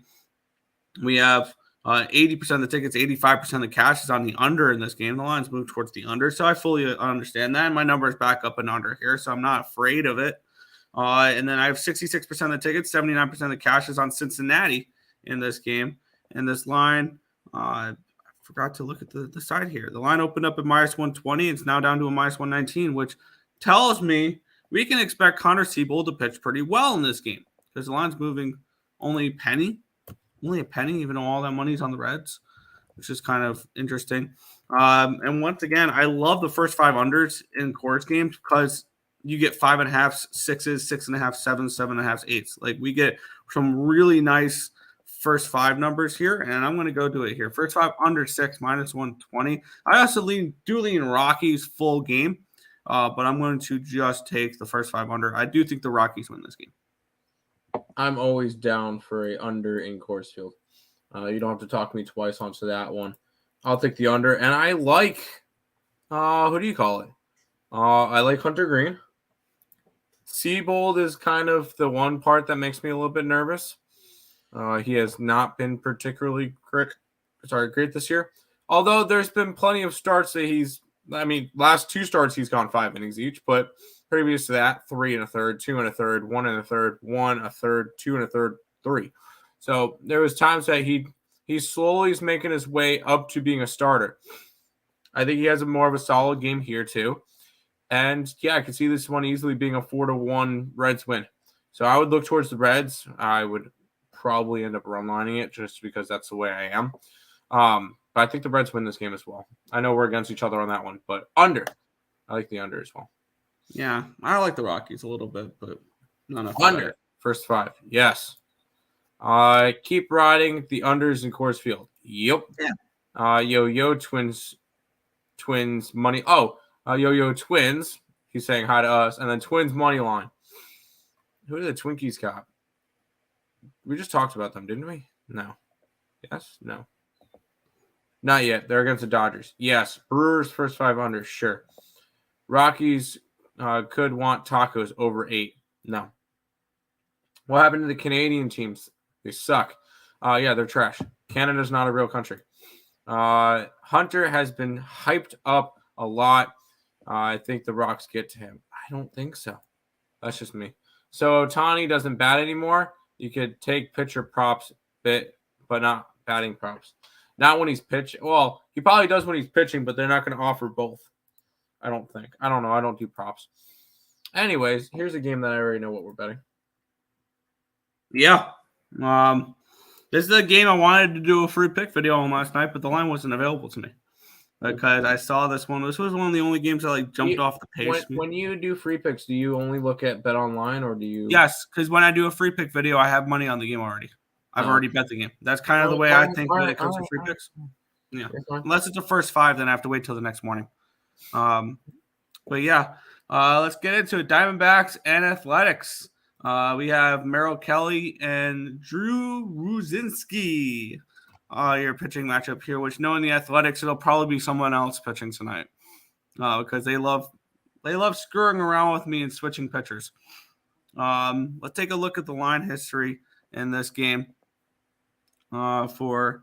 We have 80% of the tickets, 85% of the cash is on the under in this game. The line's moved towards the under, so I fully understand that. And my number is back up and under here, so I'm not afraid of it. And then I have 66% of the tickets, 79% of the cash is on Cincinnati in this game. And this line, I forgot to look at the side here. The line opened up at -120. It's now down to a -119, which tells me we can expect Connor Siebold to pitch pretty well in this game because the line's moving only a penny, even though all that money's on the Reds, which is kind of interesting. And once again, I love the first 5 unders in Coors games because you get 5.5, 6s, 6.5, 7s, 7.5, 8s. Like we get some really nice first 5 numbers here, and I'm going to go do it here. First 5 under 6, -120. I also lean Rockies full game, but I'm going to just take the first 5 under. I do think the Rockies win this game. I'm always down for a under in Coors Field. You don't have to talk me twice onto that one. I'll take the under, and I like who do you call it? I like Hunter Green. Siebold is kind of the one part that makes me a little bit nervous. He has not been particularly great this year. Although there's been plenty of starts that last 2 starts he's gone 5 innings each, but previous to that, 3 1/3, 2 1/3, 1 1/3, 1 1/3, 2 1/3, 3. So there was times that he slowly is making his way up to being a starter. I think he has more of a solid game here too. And yeah, I can see this one easily being a 4-1 Reds win. So I would look towards the Reds. I would probably end up run lining it just because that's the way I am. But I think the Reds win this game as well. I know we're against each other on that one, but under. I like the under as well. Yeah, I like the Rockies a little bit, but not enough. Under. First 5. Yes. Keep riding the unders in Coors Field. Yep. Yeah. Yo-Yo Twins money. Yo-Yo Twins. He's saying hi to us. And then Twins money line. Who do the Twinkies got? We just talked about them, didn't we? No. Yes? No. Not yet. They're against the Dodgers. Yes. Brewers first 5 under. Sure. Rockies could want tacos over 8. No. What happened to the Canadian teams? They suck. Yeah, they're trash. Canada's not a real country. Hunter has been hyped up a lot. I think the Rocks get to him. I don't think so. That's just me. So Ohtani doesn't bat anymore. You could take pitcher props, but not batting props. Not when he's pitching. Well, he probably does when he's pitching, but they're not going to offer both. I don't think. I don't know. I don't do props. Anyways, here's a game that I already know what we're betting. Yeah. This is a game I wanted to do a free pick video on last night, but the line wasn't available to me because I saw this one. This was one of the only games that jumped off the page. When you do free picks, do you only look at Bet Online or do you? Yes, because when I do a free pick video, I have money on the game already. I've already bet the game. That's kind of the way I think when it comes to free picks. Yeah, unless it's the first 5, then I have to wait till the next morning. But yeah, let's get into it. Diamondbacks and Athletics. We have Merrill Kelly and Drew Ruzinski. Your pitching matchup here, which knowing the Athletics, it'll probably be someone else pitching tonight because they love screwing around with me and switching pitchers. Let's take a look at the line history in this game. For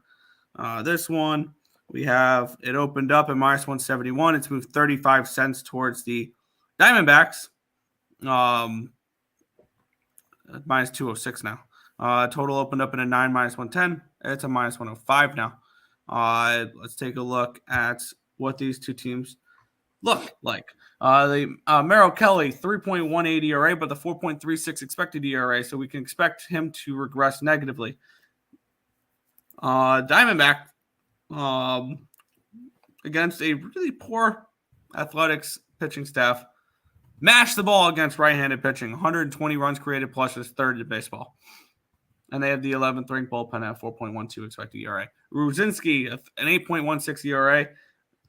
this one, we have it opened up at -171. It's moved 35 cents towards the Diamondbacks. -206 now. Total opened up in a 9 -110. It's a -105 now. Let's take a look at what these two teams look like. The Merrill Kelly 3.18 ERA, but the 4.36 expected ERA, so we can expect him to regress negatively. Diamondback against a really poor Athletics pitching staff. Mashed the ball against right-handed pitching. 120 runs created plus is third in baseball. And they have the 11th ranked bullpen at 4.12 expected ERA. Ruzinski, an 8.16 ERA,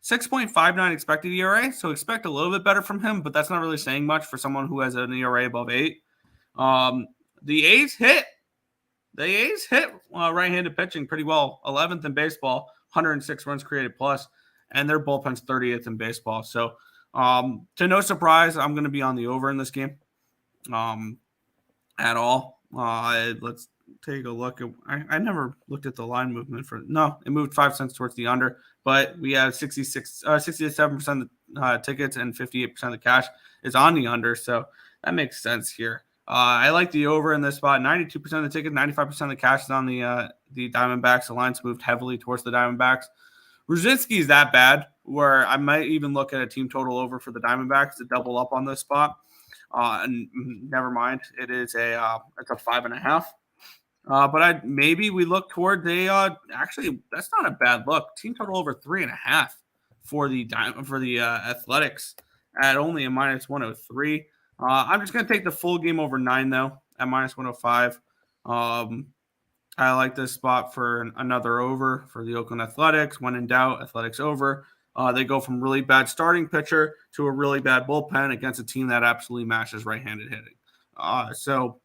6.59 expected ERA. So expect a little bit better from him, but that's not really saying much for someone who has an ERA above 8. The A's hit right-handed pitching pretty well. 11th in baseball, 106 runs created plus, and their bullpen's 30th in baseball. So to no surprise, I'm going to be on the over in this game at all. Let's take a look. I never looked at the line movement it moved 5 cents towards the under, but we have 67% of tickets and 58% of the cash is on the under. So that makes sense here. I like the over in this spot. 92% of the tickets, 95% of the cash is on the Diamondbacks. The line's moved heavily towards the Diamondbacks. Ruzinski is that bad where I might even look at a team total over for the Diamondbacks to double up on this spot. And never mind, it's a 5.5. But maybe we look toward actually that's not a bad look. Team total over 3.5 for the Athletics at only a -103. I'm just gonna take the full game over 9 though at -105. I like this spot for another over for the Oakland Athletics. When in doubt, Athletics over. They go from really bad starting pitcher to a really bad bullpen against a team that absolutely mashes right-handed hitting. So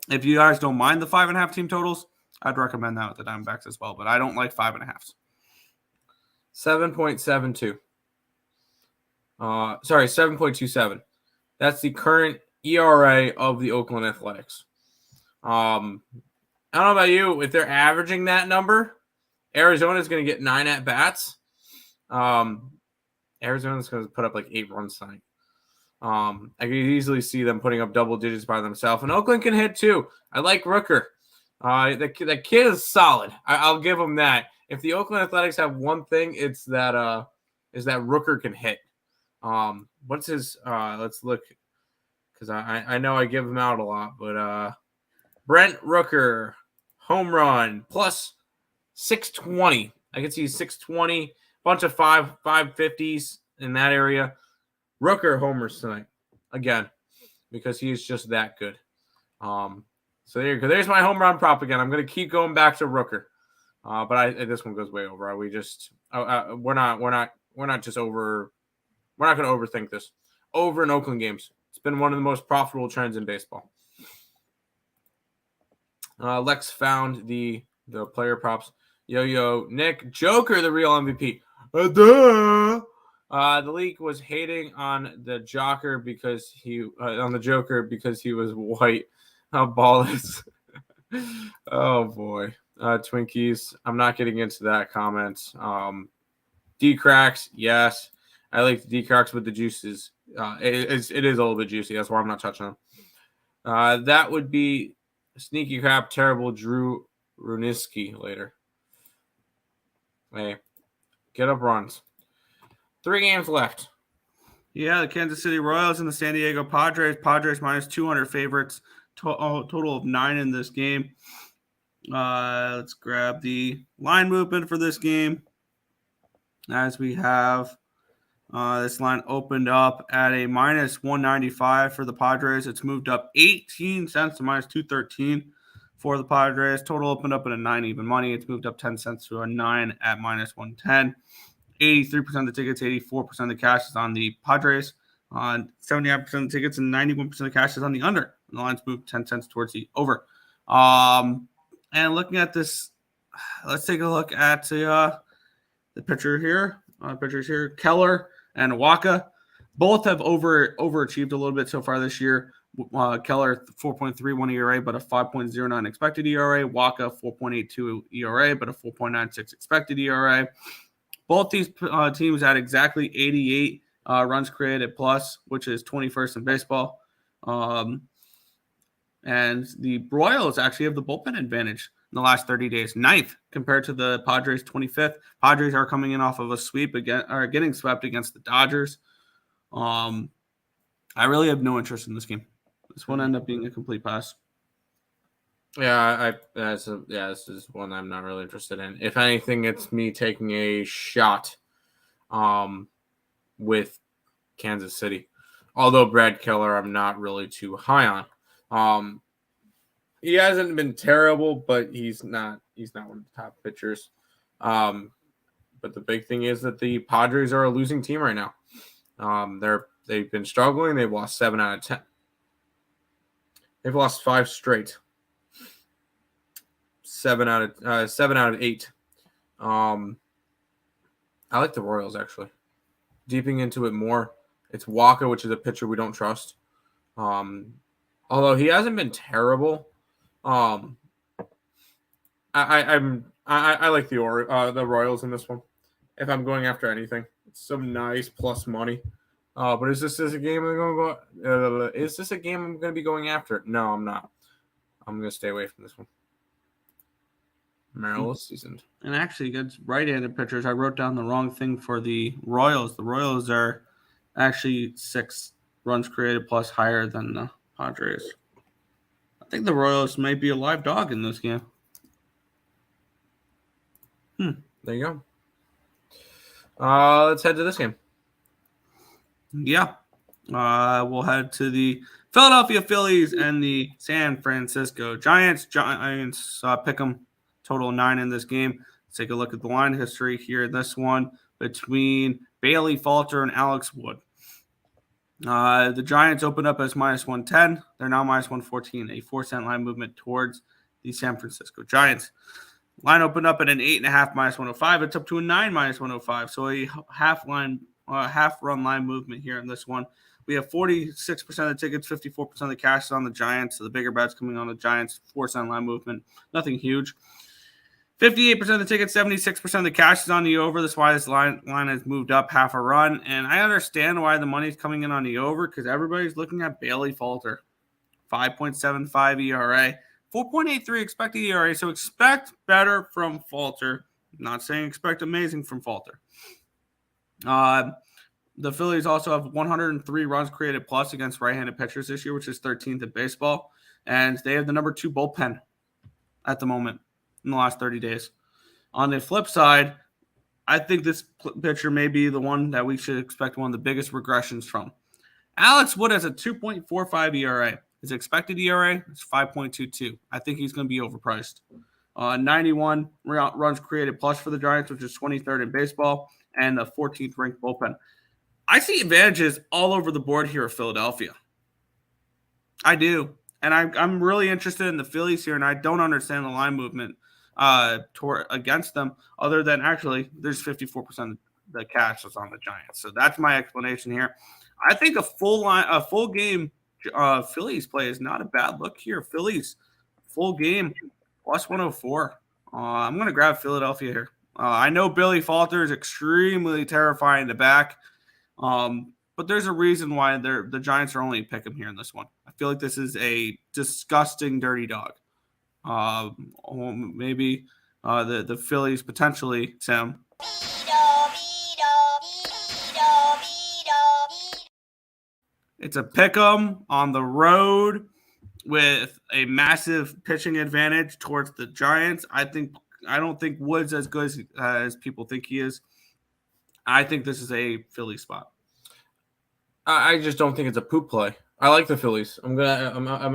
if you guys don't mind the 5.5 team totals, I'd recommend that with the Diamondbacks as well. But I don't like 5.5s. 7.72. 7.27. That's the current ERA of the Oakland Athletics. I don't know about you. If they're averaging that number, Arizona's going to get 9 at-bats. Arizona's going to put up like 8 runs tonight. I could easily see them putting up double digits by themselves. And Oakland can hit too. I like Rooker. The kid is solid. I'll give him that. If the Oakland Athletics have one thing, it's that Rooker can hit. What's his? Let's look, because I know I give him out a lot, but Brent Rooker home run plus 620. I can see 620, bunch of 550s in that area. Rooker homers tonight again because he's just that good. So there you go. There's my home run prop again. I'm going to keep going back to Rooker, but this one goes way over. We're not just over. We're not going to overthink this. Over in Oakland games. It's been one of the most profitable trends in baseball. Lex found the player props. Yo, Nick Joker, the real MVP. The league was hating on the Joker because he was white. How ball is. Oh boy. Twinkies. I'm not getting into that comment. D-cracks, yes. I like the D-cracks with the juices. It is a little bit juicy. That's why I'm not touching them. That would be sneaky crap, terrible Drew Runiski later. Hey, get up runs. 3 games left. Yeah, the Kansas City Royals and the San Diego Padres. Padres -200 favorites. Total of 9 in this game. Let's grab the line movement for this game. As we have this line opened up at a -195 for the Padres. It's moved up 18 cents to -213 for the Padres. Total opened up at a 9 even money. It's moved up 10 cents to a 9 at -110. 83% of the tickets, 84% of the cash is on the Padres. 79% of the tickets and 91% of the cash is on the under. And the line's moved 10 cents towards the over. And looking at this, let's take a look at the pitcher here. Pitchers here, Keller and Waka. Both have overachieved a little bit so far this year. Keller 4.31 ERA, but a 5.09 expected ERA. Waka 4.82 ERA, but a 4.96 expected ERA. Both these teams had exactly 88 runs created plus, which is 21st in baseball. And the Royals actually have the bullpen advantage in the last 30 days, 9th compared to the Padres 25th. Padres are coming in off of a sweep again, or getting swept against the Dodgers. I really have no interest in this game. This one ended up being a complete pass. This is one I'm not really interested in. If anything, it's me taking a shot with Kansas City. Although Brad Keller, I'm not really too high on. He hasn't been terrible, but he's not one of the top pitchers. But the big thing is that the Padres are a losing team right now. They've been struggling. They've lost 7 out of 10. They've lost 5 straight. 7 out of 8. I like the Royals actually. Deeping into it more, it's Waka, which is a pitcher we don't trust. Although he hasn't been terrible. I like the Royals in this one. If I'm going after anything, it's some nice plus money. But is this a game I'm going to go? Is this a game I'm going to be going after? No, I'm not. I'm going to stay away from this one. Merrill is seasoned. And actually, against right-handed pitchers, I wrote down the wrong thing for the Royals. The Royals are actually 6 runs created plus higher than the Padres. I think the Royals may be a live dog in this game. There you go. Let's head to this game. Yeah. We'll head to the Philadelphia Phillies and the San Francisco Giants. Giants pick them total 9 in this game. Let's take a look at the line history here in this one between Bailey Falter and Alex Wood. The Giants opened up as minus 110. They're now minus 114, a 4-cent line movement towards the San Francisco Giants. Line opened up at an 8.5 minus 105. It's up to a 9 minus 105. So a half run line movement here in this one. We have 46% of the tickets, 54% of the cash is on the Giants. So the bigger bets coming on the Giants, 4-cent line movement. Nothing huge. 58% of the tickets, 76% of the cash is on the over. That's why this line has moved up half a run. And I understand why the money's coming in on the over because everybody's looking at Bailey Falter. 5.75 ERA. 4.83 expected ERA, so expect better from Falter. I'm not saying expect amazing from Falter. The Phillies also have 103 runs created plus against right-handed pitchers this year, which is 13th in baseball. And they have the number 2 bullpen at the moment in the last 30 days. On the flip side, I think this pitcher may be the one that we should expect one of the biggest regressions from. Alex Wood has a 2.45 ERA. His expected ERA is 5.22. I think he's going to be overpriced. 91 runs created plus for the Giants, which is 23rd in baseball, and a 14th ranked bullpen. I see advantages all over the board here of Philadelphia. I do. And I'm really interested in the Phillies here, and I don't understand the line movement against them, other than actually there's 54% of the cash is on the Giants. So that's my explanation here. I think a full game Phillies play is not a bad look here. Phillies full game plus 104. I'm going to grab Philadelphia here. I know Billy Falter is extremely terrifying to back, but there's a reason why the Giants are only pick 'em here in this one. I feel like this is a disgusting dirty dog. Maybe the Phillies potentially, Sam. It's a pick 'em on the road with a massive pitching advantage towards the Giants. I don't think Woods as good as people think he is. I think this is a Philly spot. I just don't think it's a poop play. I like the Phillies. I'm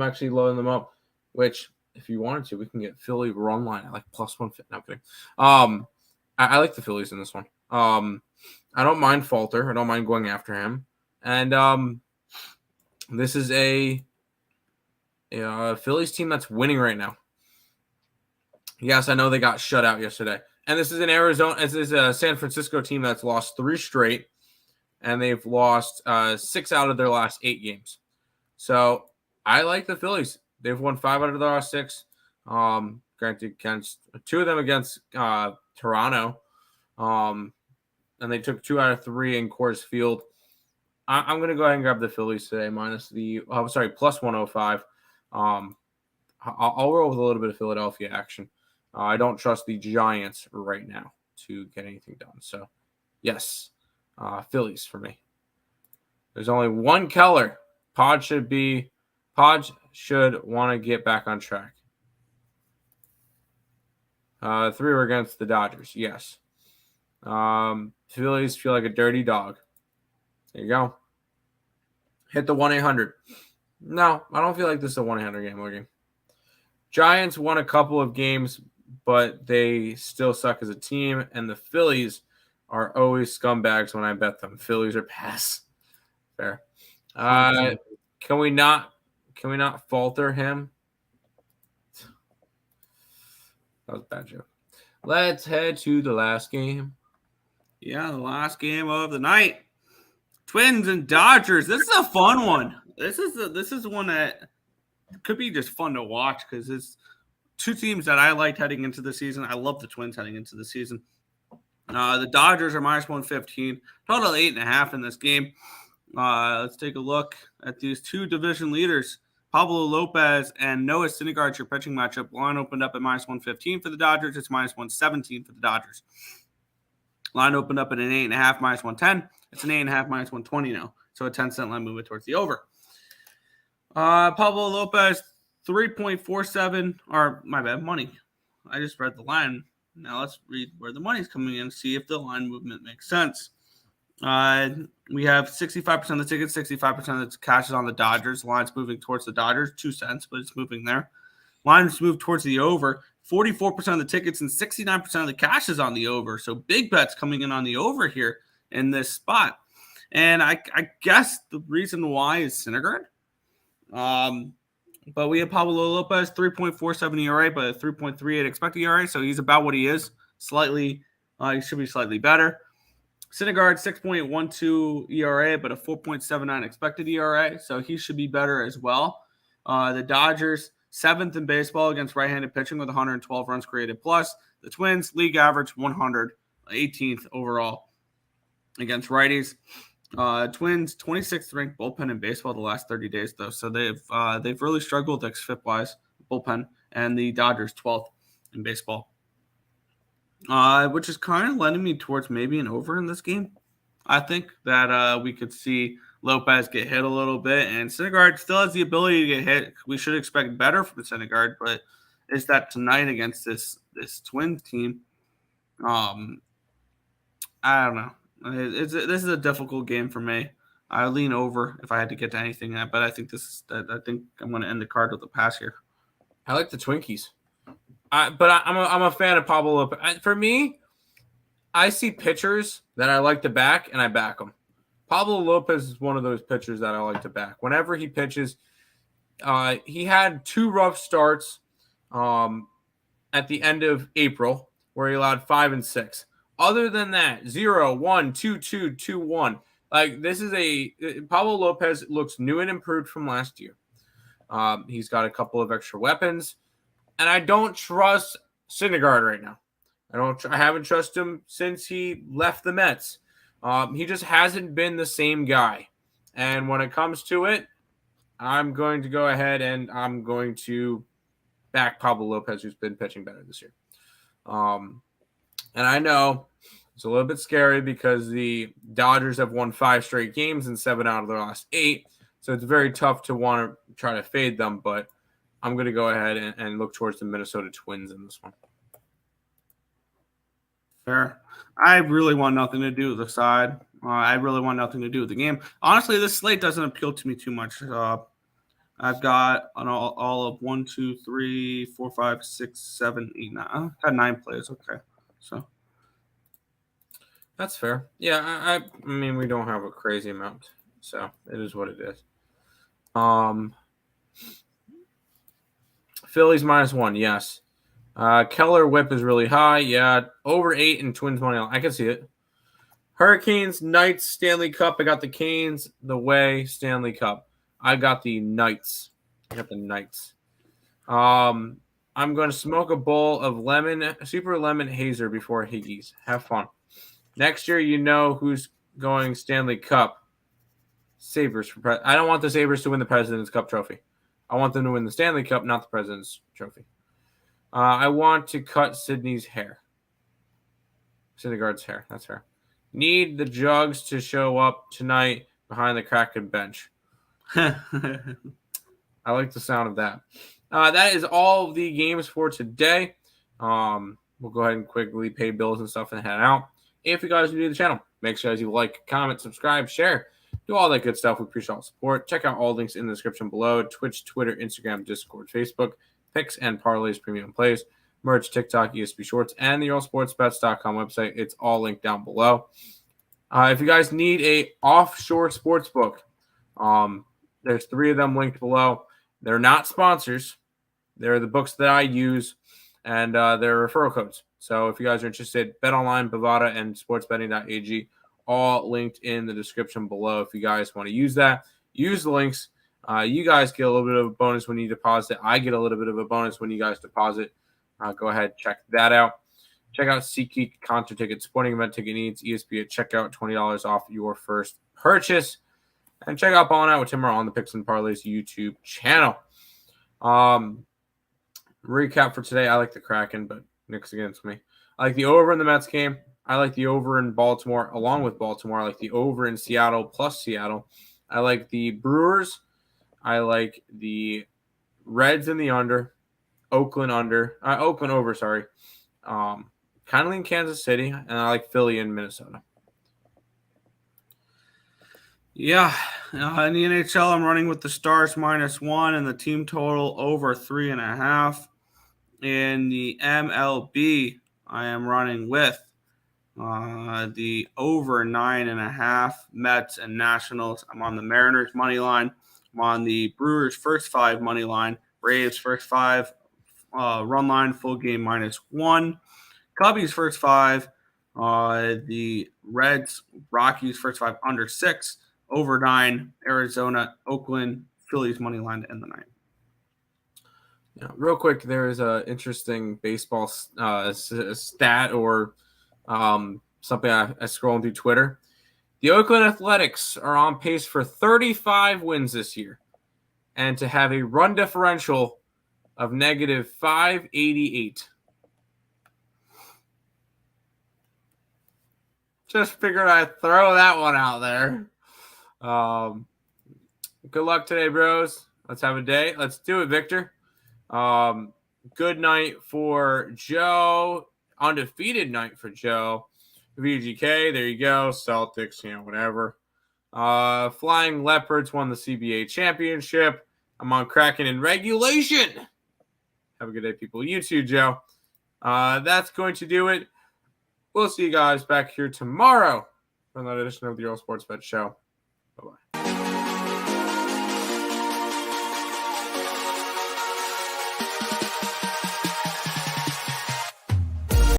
actually loading them up. Which, if you wanted to, we can get Philly run line at like plus 150. No, I'm kidding. I like the Phillies in this one. I don't mind Falter. I don't mind going after him. And this is a Phillies team that's winning right now. Yes, I know they got shut out yesterday. And this is this is a San Francisco team that's lost 3 straight, and they've lost 6 out of their last 8 games. So I like the Phillies. They've won 5 out of their last 6. Granted, against 2 of them against Toronto. And they took 2 out of 3 in Coors Field. I'm going to go ahead and grab the Phillies today, plus 105. I'll roll with a little bit of Philadelphia action. I don't trust the Giants right now to get anything done. So, yes, Phillies for me. There's only one Keller. Pod should want to get back on track. 3 were against the Dodgers. Yes. Phillies feel like a dirty dog. There you go. Hit the 1-800. No, I don't feel like this is a 1-800 game, Logan. Giants won a couple of games, but they still suck as a team, and the Phillies are always scumbags when I bet them. Phillies are pass. Fair. Can we not falter him? That was a bad joke. Let's head to the last game. Yeah, the last game of the night. Twins and Dodgers. This is a fun one. This is one that could be just fun to watch because it's 2 teams that I liked heading into the season. I love the Twins heading into the season. The Dodgers are minus 115, total 8.5 in this game. Let's take a look at these two division leaders. Pablo Lopez and Noah Syndergaard, your pitching matchup. Line opened up at -115 for the Dodgers. It's -117 for the Dodgers. Line opened up at an 8.5, -110. It's an 8.5, -120 now. So a 10-cent line movement towards the over. Pablo Lopez, 3.47, or my bad, money. I just read the line. Now let's read where the money's coming in, see if the line movement makes sense. We have 65% of the tickets, 65% of the cash is on the Dodgers. The line's moving towards the Dodgers, 2 cents, but it's moving there. Line's moved towards the over. 44% of the tickets and 69% of the cash is on the over. So big bets coming in on the over here in this spot. And I guess the reason why is Syndergaard. But we have Pablo Lopez, 3.47 ERA, but a 3.38 expected ERA. So he's about what he is. Slightly, he should be slightly better. Syndergaard, 6.12 ERA, but a 4.79 expected ERA. So he should be better as well. The Dodgers, 7th in baseball against right-handed pitching with 112 runs created plus. The Twins, league average 100, 18th overall against righties. Twins, 26th ranked bullpen in baseball the last 30 days, though. So they've really struggled xFIP-wise, bullpen, and the Dodgers, 12th in baseball. Which is kind of lending me towards maybe an over in this game. I think that we could see Lopez get hit a little bit, and Syndergaard still has the ability to get hit. We should expect better from Syndergaard, but is that tonight against this Twins team? I don't know. This is a difficult game for me. I lean over if I had to get to anything, but I think I think I'm going to end the card with a pass here. I like the Twinkies, but I'm a fan of Pablo Lopez. For me, I see pitchers that I like to back, and I back them. Pablo Lopez is one of those pitchers that I like to back. Whenever he pitches, he had 2 rough starts at the end of April where he allowed 5 and 6. Other than that, 0, 1, 2, 2, 2, 1. Like, this is Pablo Lopez looks new and improved from last year. He's got a couple of extra weapons, and I don't trust Syndergaard right now. I haven't trusted him since he left the Mets. He just hasn't been the same guy. And when it comes to it, I'm going to go ahead and I'm going to back Pablo Lopez, who's been pitching better this year. And I know it's a little bit scary because the Dodgers have won 5 straight games and 7 out of their last 8. So it's very tough to want to try to fade them. But I'm going to go ahead and look towards the Minnesota Twins in this one. Fair. I really want nothing to do with the side. I really want nothing to do with the game. Honestly, this slate doesn't appeal to me too much. I've got an all of 1, 2, 3, 4, 5, 6, 7, 8, 9. I've got 9 players. Okay, so that's fair. Yeah, I mean, we don't have a crazy amount, so it is what it is. Phillies -1, yes. Keller whip is really high. Yeah, over 8 in Twins money. I can see it. Hurricanes, Knights, Stanley Cup. I got the Canes, the way, Stanley Cup. I got the Knights. I got the Knights. I'm going to smoke a bowl of super lemon hazer before Higgies. Have fun. Next year, you know who's going Stanley Cup. Sabres. I don't want the Sabres to win the President's Cup trophy. I want them to win the Stanley Cup, not the President's trophy. I want to cut Sydney's hair. Syndergaard's hair. That's her. Need the Jugs to show up tonight behind the Kraken bench. I like the sound of that. That is all of the games for today. We'll go ahead and quickly pay bills and stuff and head out. If you guys are new to the channel, make sure you like, comment, subscribe, share, do all that good stuff. We appreciate all the support. Check out all links in the description below. Twitch, Twitter, Instagram, Discord, Facebook, picks and parlays, premium plays, merch, TikTok, ESP Shorts, and the EarleSportsBets.com website. It's all linked down below. If you guys need a offshore sports book, there's 3 of them linked below. They're not sponsors. They're the books that I use, and they're referral codes. So if you guys are interested, BetOnline, Bovada, and SportsBetting.ag, all linked in the description below. If you guys want to use that, use the links. You guys get a little bit of a bonus when you deposit. I get a little bit of a bonus when you guys deposit. Go ahead, check that out. Check out SeatGeek, concert tickets, sporting event ticket needs, ESP at checkout, $20 off your first purchase. And check out Balling Out with Timmer on the Picks and Parleys YouTube channel. Recap for today. I like the Kraken, but Nick's against me. I like the over in the Mets game. I like the over in Baltimore along with Baltimore. I like the over in Seattle plus Seattle. I like the Brewers. I like the Reds in the under. Oakland over, sorry. Kind of lean Kansas City, and I like Philly and Minnesota. Yeah, in the NHL, I'm running with the Stars -1 and the team total over 3.5. In the MLB, I am running with the over 9.5 Mets and Nationals. I'm on the Mariners money line. I'm on the Brewers first 5 money line. Braves first 5 run line, full game -1. Cubbies first 5. The Reds, Rockies first 5 under 6. Over 9. Arizona, Oakland, Phillies money line to end the night. Yeah, real quick, there is an interesting baseball stat or something I scrolling through Twitter. The Oakland Athletics are on pace for 35 wins this year and to have a run differential of -588. Just figured I'd throw that one out there. Good luck today, bros. Let's have a day. Let's do it, Victor. Good night for Joe. Undefeated night for Joe. VGK, there you go. Celtics, whatever. Flying Leopards won the CBA championship. I'm on Kraken in regulation. Have a good day, people. You too, Joe. That's going to do it. We'll see you guys back here tomorrow for another edition of the Earle Sports Bet Show.